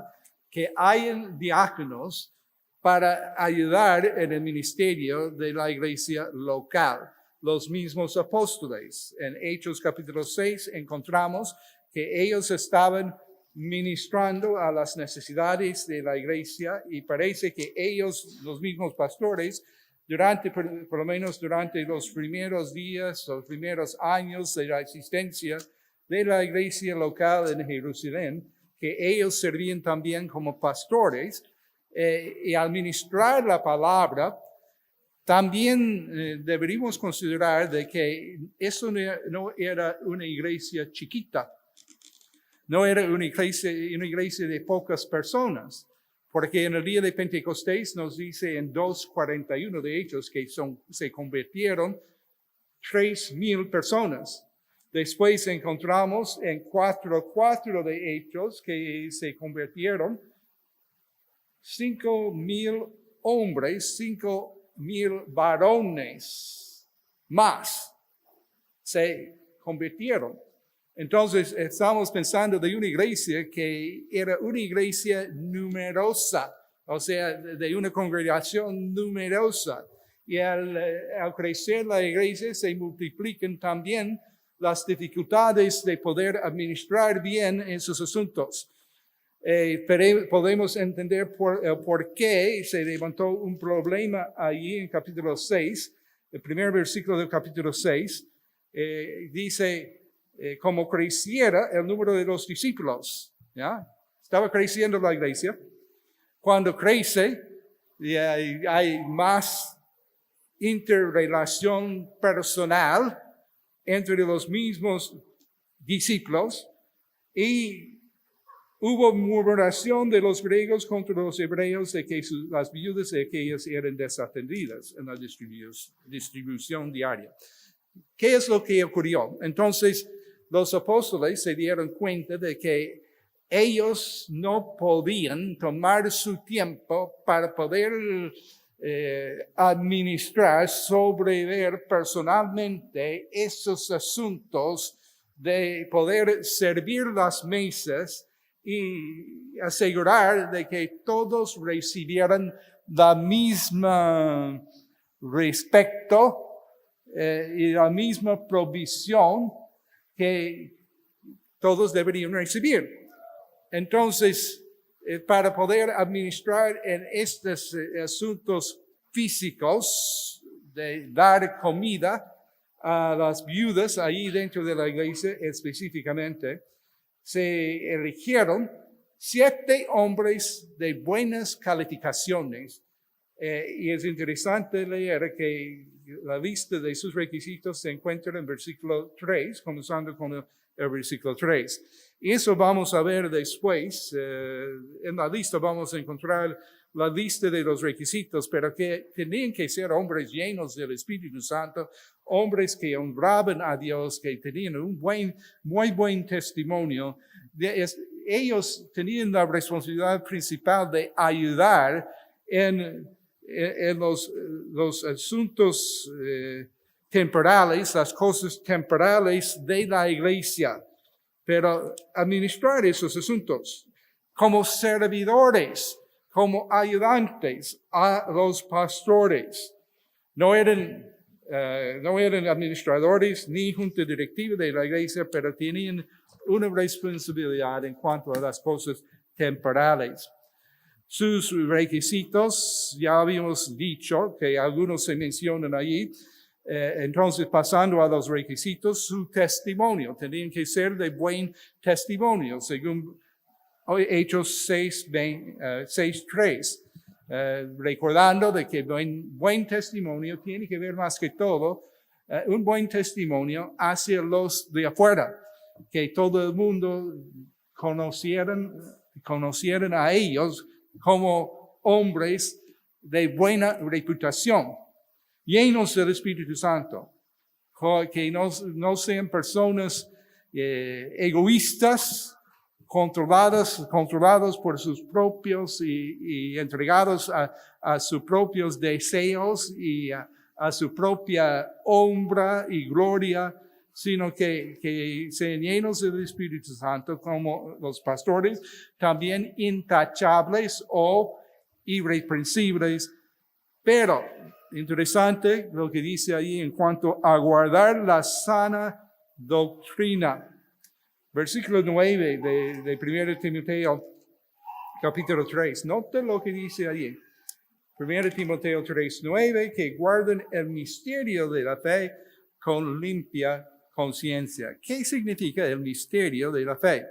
que hay diáconos para ayudar en el ministerio de la iglesia local. Los mismos apóstoles. En Hechos capítulo 6 encontramos que ellos estaban ministrando a las necesidades de la iglesia y parece que ellos, los mismos pastores, por lo menos durante los primeros días, los primeros años de la existencia de la iglesia local en Jerusalén, que ellos servían también como pastores y al ministrar la palabra, también deberíamos considerar de que eso no era una iglesia chiquita, no era una iglesia de pocas personas, porque en el día de Pentecostés nos dice en 2:41 de Hechos que se convirtieron 3,000 personas. Después encontramos en 4:4 de Hechos que se convirtieron 5,000 hombres, 5,000 varones más se convirtieron. Entonces, estamos pensando de una iglesia que era una iglesia numerosa, o sea, de una congregación numerosa. Y al crecer la iglesia se multiplican también las dificultades de poder administrar bien esos asuntos. Podemos entender por qué se levantó un problema allí en capítulo 6, el primer versículo del capítulo 6, dice, como creciera el número de los discípulos, ¿ya? Estaba creciendo la iglesia. Cuando crece, hay más interrelación personal entre los mismos discípulos y hubo murmuración de los griegos contra los hebreos de que las viudas de aquellas eran desatendidas en la distribución diaria. ¿Qué es lo que ocurrió? Entonces, los apóstoles se dieron cuenta de que ellos no podían tomar su tiempo para poder administrar, sobrever personalmente esos asuntos de poder servir las mesas y asegurar de que todos recibieran la misma respeto y la misma provisión que todos deberían recibir. Entonces, para poder administrar en estos asuntos físicos de dar comida a las viudas ahí dentro de la iglesia específicamente, se eligieron 7 hombres de buenas calificaciones Y es interesante leer que la lista de sus requisitos se encuentra en versículo 3, comenzando con el versículo 3. Y eso vamos a ver después. En la lista vamos a encontrar la lista de los requisitos, pero que tenían que ser hombres llenos del Espíritu Santo, hombres que honraban a Dios, que tenían un muy buen testimonio. Ellos tenían la responsabilidad principal de ayudar en los asuntos temporales, las cosas temporales de la iglesia, pero administrar esos asuntos como servidores, como ayudantes a los pastores. No eran administradores ni junta directiva de la iglesia, pero tenían una responsabilidad en cuanto a las cosas temporales. Sus requisitos, ya habíamos dicho que algunos se mencionan allí. Entonces, pasando a los requisitos, su testimonio. Tenían que ser de buen testimonio, según Hechos 6:3. Recordando de que buen testimonio tiene que ver más que todo, un buen testimonio hacia los de afuera, que todo el mundo conocieran a ellos como hombres de buena reputación, llenos del Espíritu Santo, que no sean personas egoístas, controlados por sus propios y entregados a sus propios deseos y a su propia honra y gloria, sino que sean llenos del Espíritu Santo como los pastores, también intachables o irreprensibles. Pero interesante lo que dice ahí en cuanto a guardar la sana doctrina. Versículo 9 de 1 Timoteo, capítulo 3. Nota lo que dice allí. 1 Timoteo 3:9, que guarden el misterio de la fe con limpia conciencia. ¿Qué significa el misterio de la fe?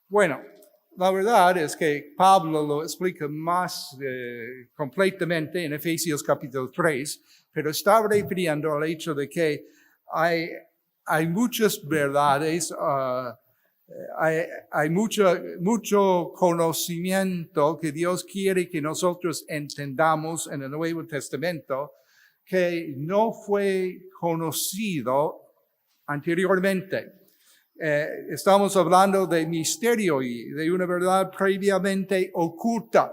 Bueno, la verdad es que Pablo lo explica más completamente en Efesios capítulo 3, pero está refiriendo al hecho de que hay muchas verdades, hay mucho conocimiento que Dios quiere que nosotros entendamos en el Nuevo Testamento que no fue conocido anteriormente. Estamos hablando de misterio y de una verdad previamente oculta.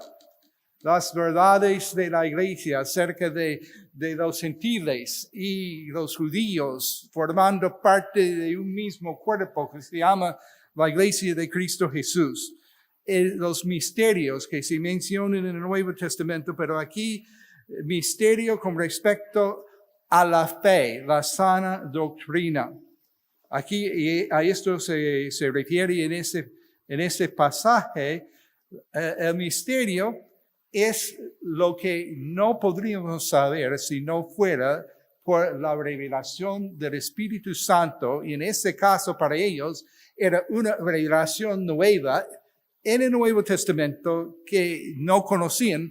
Las verdades de la iglesia acerca de los gentiles y los judíos formando parte de un mismo cuerpo que se llama la iglesia de Cristo Jesús. Los misterios que se mencionan en el Nuevo Testamento, pero aquí misterio con respecto a la fe, la sana doctrina. Aquí a esto se refiere en ese pasaje. El misterio es lo que no podríamos saber si no fuera por la revelación del Espíritu Santo, y en este caso para ellos era una revelación nueva en el Nuevo Testamento que no conocían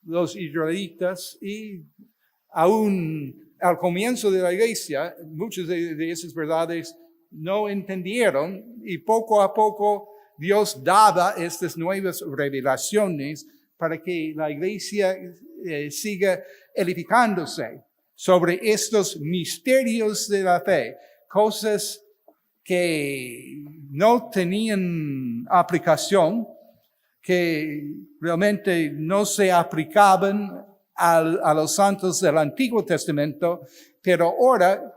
los israelitas, y aún al comienzo de la iglesia muchas de esas verdades no entendieron, y poco a poco Dios daba estas nuevas revelaciones para que la iglesia siga edificándose sobre estos misterios de la fe, cosas que no tenían aplicación, que realmente no se aplicaban a los santos del Antiguo Testamento, pero ahora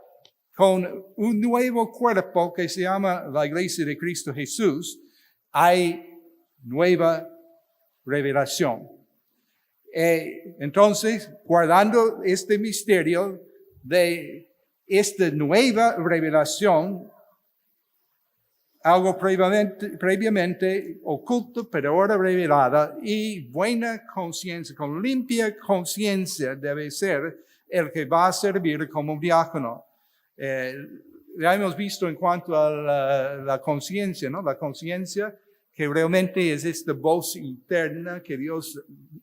con un nuevo cuerpo que se llama la Iglesia de Cristo Jesús, hay nueva revelación. Entonces, guardando este misterio de esta nueva revelación, algo previamente oculto, pero ahora revelada, y buena conciencia, con limpia conciencia debe ser el que va a servir como diácono. Ya hemos visto en cuanto a la conciencia, ¿no? La conciencia que realmente es esta voz interna que Dios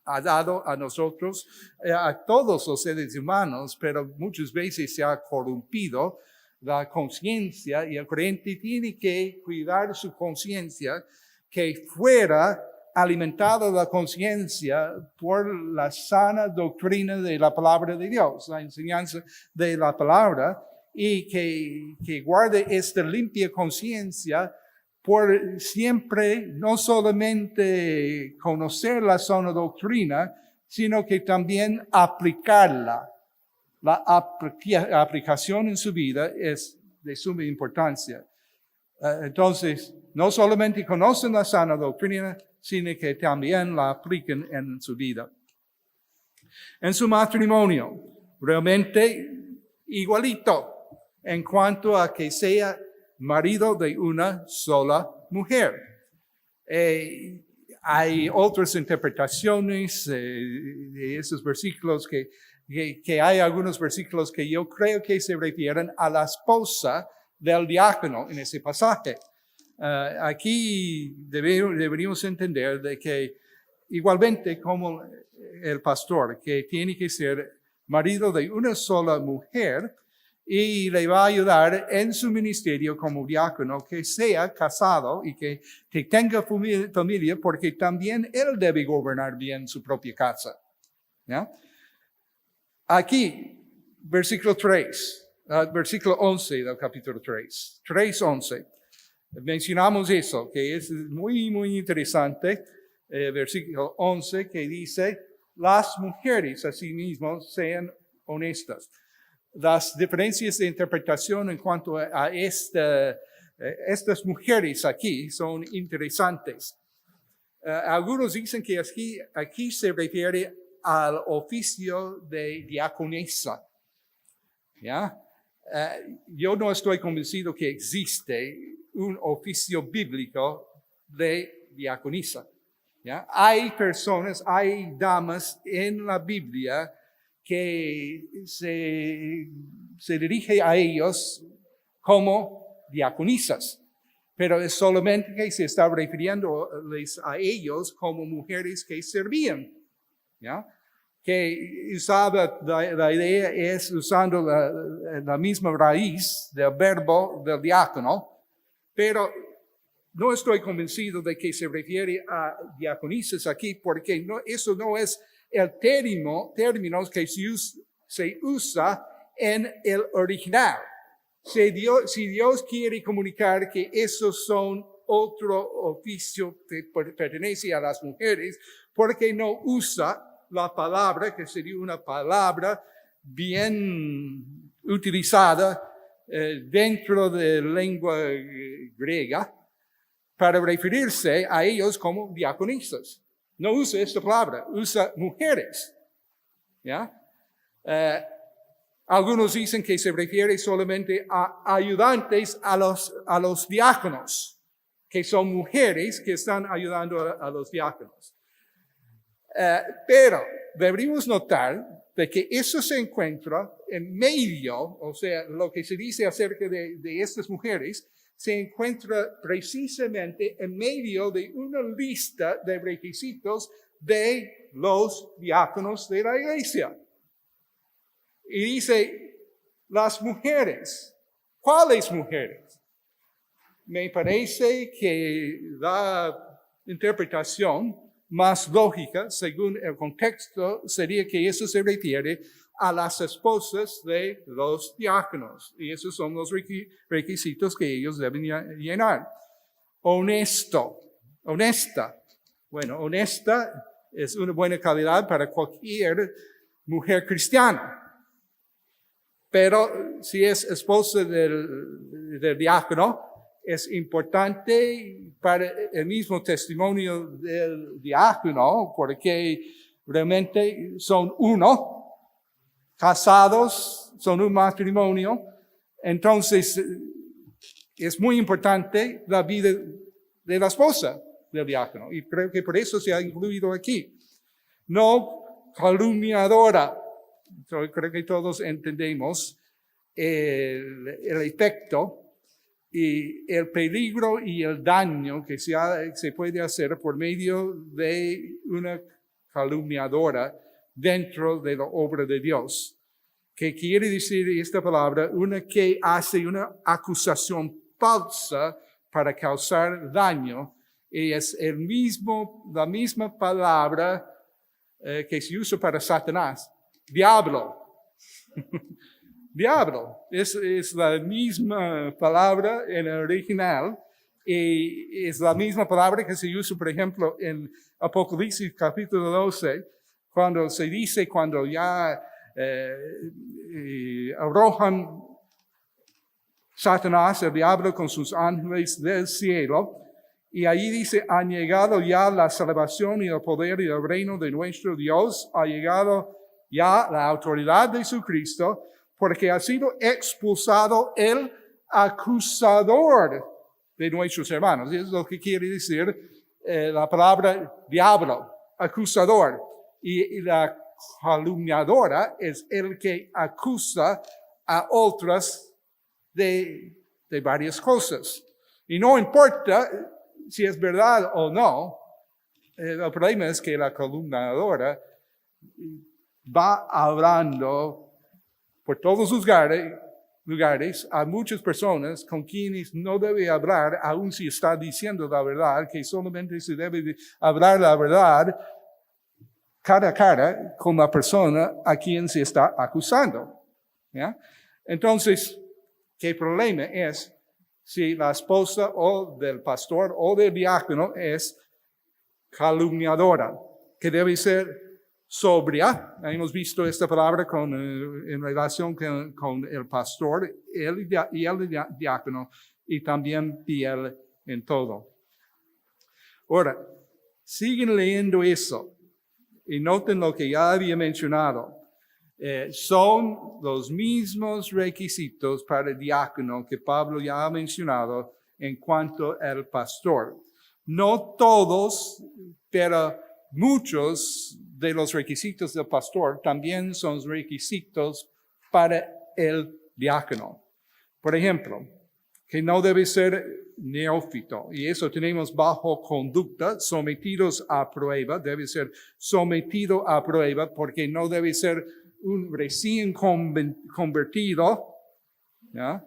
ha dado a nosotros, a todos los seres humanos, pero muchas veces se ha corrompido la conciencia y el creyente tiene que cuidar su conciencia, que fuera alimentada la conciencia por la sana doctrina de la palabra de Dios, la enseñanza de la palabra, y que guarde esta limpia conciencia por siempre no solamente conocer la sana doctrina, sino que también aplicarla. La aplicación en su vida es de suma importancia. Entonces, no solamente conocen la sana doctrina, sino que también la apliquen en su vida. En su matrimonio, realmente igualito en cuanto a que sea marido de una sola mujer. Hay otras interpretaciones de esos versículos que hay algunos versículos que yo creo que se refieren a la esposa del diácono en ese pasaje. Aquí deberíamos entender de que igualmente como el pastor, que tiene que ser marido de una sola mujer, y le va a ayudar en su ministerio como diácono, que sea casado y que tenga familia, porque también él debe gobernar bien su propia casa. ¿Ya? Aquí, versículo 11 del capítulo 3, 3:11. Mencionamos eso, que es muy, muy interesante. Versículo 11 que dice, las mujeres asimismo sean honestas. Las diferencias de interpretación en cuanto a estas mujeres aquí son interesantes. Algunos dicen que aquí se refiere al oficio de diaconisa. ¿Ya? Yo no estoy convencido que existe un oficio bíblico de diaconisa. ¿Ya? Hay personas, hay damas en la Biblia que se dirige a ellos como diaconisas, pero es solamente que se está refiriéndoles a ellos como mujeres que servían, ¿ya? Que usaba, la idea es usando la misma raíz del verbo del diácono, pero no estoy convencido de que se refiere a diaconisas aquí, porque eso no es el término que se usa en el original. Si Dios quiere comunicar que esos son otro oficio que pertenece a las mujeres, ¿por qué no usa la palabra, que sería una palabra bien utilizada dentro de lengua griega, para referirse a ellos como diaconisas? No usa esta palabra, usa mujeres. ¿Ya? Algunos dicen que se refiere solamente a ayudantes a los diáconos, que son mujeres que están ayudando a los diáconos. Pero deberíamos notar de que eso se encuentra en medio, o sea, lo que se dice acerca de estas mujeres, se encuentra precisamente en medio de una lista de requisitos de los diáconos de la iglesia. Y dice, las mujeres. ¿Cuáles mujeres? Me parece que la interpretación más lógica, según el contexto, sería que eso se refiere a las esposas de los diáconos. Y esos son los requisitos que ellos deben llenar. Honesta. Bueno, honesta es una buena calidad para cualquier mujer cristiana. Pero si es esposa del diácono, es importante para el mismo testimonio del diácono, porque realmente son uno, casados, son un matrimonio. Entonces, es muy importante la vida de la esposa del diácono, y creo que por eso se ha incluido aquí. No calumniadora. Creo que todos entendemos el efecto y el peligro y el daño que se puede hacer por medio de una calumniadora dentro de la obra de Dios. ¿Qué quiere decir esta palabra? Una que hace una acusación falsa para causar daño. Y es la misma palabra que se usa para Satanás. Diablo. Diablo. Es la misma palabra en el original. Y es la misma palabra que se usa, por ejemplo, en Apocalipsis capítulo 12, cuando se dice, cuando ya arrojan Satanás, el diablo, con sus ángeles del cielo. Y ahí dice, han llegado ya la salvación y el poder y el reino de nuestro Dios. Ha llegado ya la autoridad de Jesucristo, porque ha sido expulsado el acusador de nuestros hermanos. Es lo que quiere decir la palabra diablo, acusador. Y la calumniadora es el que acusa a otras de varias cosas. Y no importa si es verdad o no, el problema es que la calumniadora va hablando por todos los lugares a muchas personas con quienes no debe hablar, aun si está diciendo la verdad, que solamente se debe hablar la verdad cara a cara con la persona a quien se está acusando. ¿Ya? Entonces, ¿qué problema es si la esposa o del pastor o del diácono es calumniadora? Que debe ser sobria. Hemos visto esta palabra en relación con el pastor y el diácono, y también fiel en todo. Ahora, siguen leyendo eso y noten lo que ya había mencionado. Son los mismos requisitos para el diácono que Pablo ya ha mencionado en cuanto al pastor. No todos, pero muchos de los requisitos del pastor también son requisitos para el diácono. Por ejemplo, que no debe ser neófito, y eso tenemos bajo conducta, sometidos a prueba, debe ser sometido a prueba, porque no debe ser un recién convertido, ¿ya?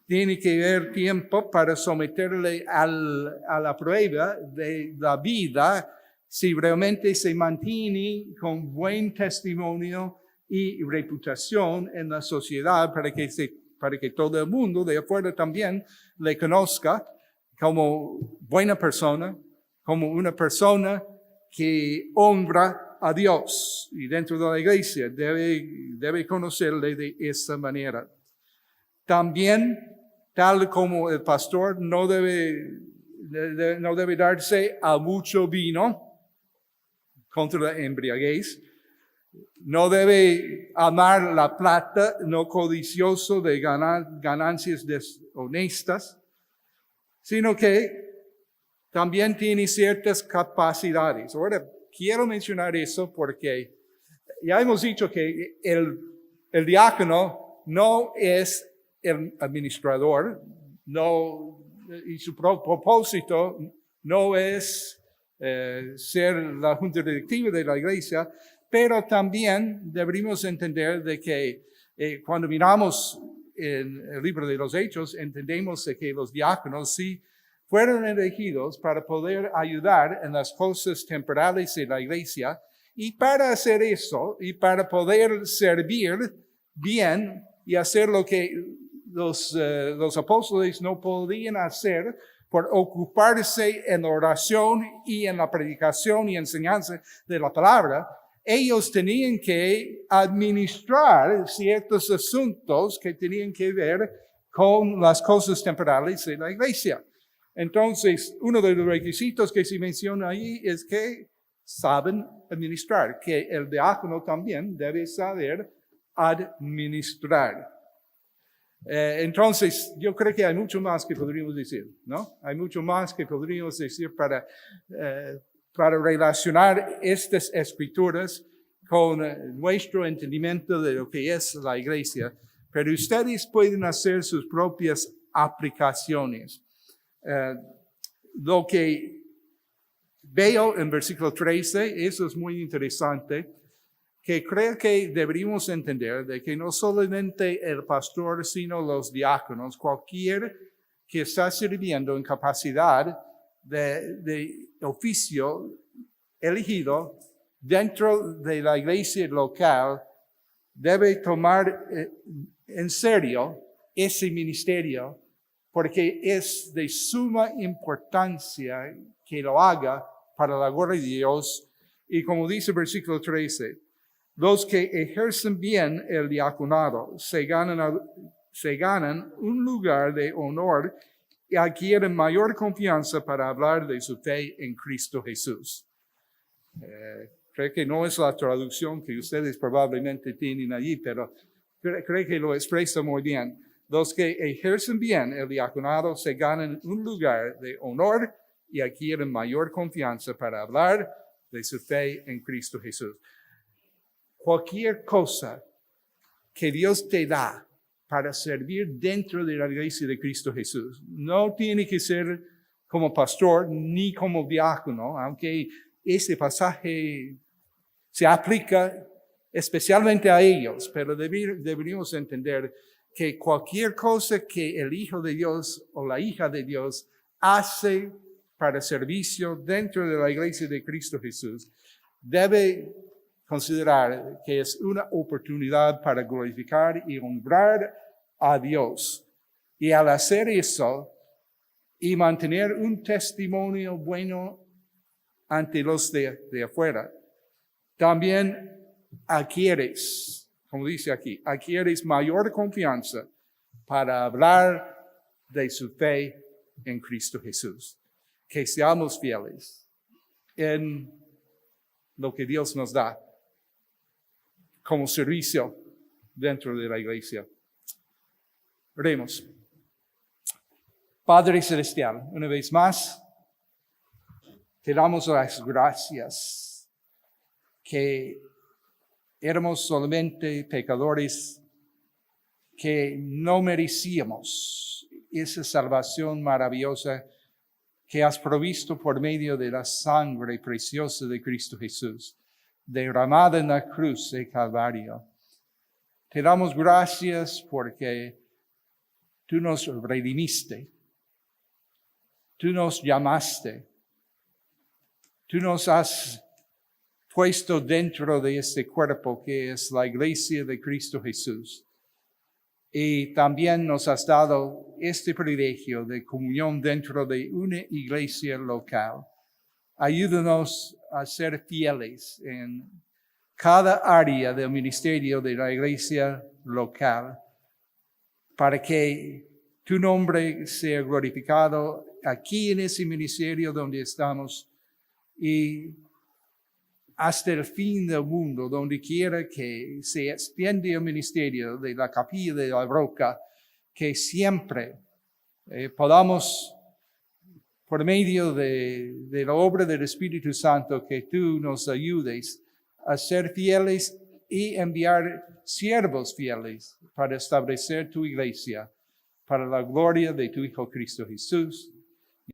Tiene que haber tiempo para someterle a la prueba de la vida, si realmente se mantiene con buen testimonio y reputación en la sociedad, para que todo el mundo de afuera también le conozca como buena persona, como una persona que honra a Dios. Y dentro de la iglesia debe conocerle de esa manera. También, tal como el pastor no debe darse a mucho vino contra la embriaguez, no debe amar la plata, no codicioso de ganancias deshonestas, sino que también tiene ciertas capacidades. Ahora, quiero mencionar eso porque ya hemos dicho que el diácono no es el administrador, y su propósito no es ser la junta directiva de la iglesia, pero también deberíamos entender de que cuando miramos en el libro de los Hechos, entendemos de que los diáconos sí fueron elegidos para poder ayudar en las cosas temporales de la iglesia, y para hacer eso, y para poder servir bien y hacer lo que los apóstoles no podían hacer por ocuparse en la oración y en la predicación y enseñanza de la palabra, ellos tenían que administrar ciertos asuntos que tenían que ver con las cosas temporales de la iglesia. Entonces, uno de los requisitos que se menciona ahí es que saben administrar, que el diácono también debe saber administrar. Entonces, yo creo que hay mucho más que podríamos decir, ¿no? Hay mucho más que podríamos decir para relacionar estas escrituras con nuestro entendimiento de lo que es la iglesia. Pero ustedes pueden hacer sus propias aplicaciones. Lo que veo en versículo 13, eso es muy interesante, que creo que deberíamos entender de que no solamente el pastor, sino los diáconos, cualquier que está sirviendo en capacidad de oficio elegido dentro de la iglesia local, debe tomar en serio ese ministerio, porque es de suma importancia que lo haga para la gloria de Dios. Y como dice el versículo 13, los que ejercen bien el diaconado se ganan un lugar de honor y adquieren mayor confianza para hablar de su fe en Cristo Jesús. Creo que no es la traducción que ustedes probablemente tienen allí, pero creo que lo expresa muy bien. Los que ejercen bien el diaconado se ganan un lugar de honor y adquieren mayor confianza para hablar de su fe en Cristo Jesús. Cualquier cosa que Dios te da para servir dentro de la iglesia de Cristo Jesús, no tiene que ser como pastor ni como diácono, aunque ese pasaje se aplica especialmente a ellos, pero deberíamos entender que cualquier cosa que el Hijo de Dios o la hija de Dios hace para servicio dentro de la iglesia de Cristo Jesús, debe considerar que es una oportunidad para glorificar y honrar a Dios. Y al hacer eso y mantener un testimonio bueno ante los de afuera, también adquieres, como dice aquí, adquieres mayor confianza para hablar de su fe en Cristo Jesús. Que seamos fieles en lo que Dios nos da como servicio dentro de la iglesia. Oremos. Padre Celestial, una vez más, te damos las gracias que éramos solamente pecadores que no merecíamos esa salvación maravillosa que has provisto por medio de la sangre preciosa de Cristo Jesús, derramada en la cruz de Calvario. Te damos gracias porque tú nos redimiste, tú nos llamaste, tú nos has puesto dentro de este cuerpo que es la iglesia de Cristo Jesús. Y también nos has dado este privilegio de comunión dentro de una iglesia local. Ayúdanos a ser fieles en cada área del ministerio de la iglesia local, para que tu nombre sea glorificado aquí en ese ministerio donde estamos y hasta el fin del mundo, donde quiera que se extiende el ministerio de la Capilla de la Roca, que siempre podamos, por medio de la obra del Espíritu Santo, que tú nos ayudes a ser fieles y enviar siervos fieles para establecer tu iglesia, para la gloria de tu Hijo Cristo Jesús.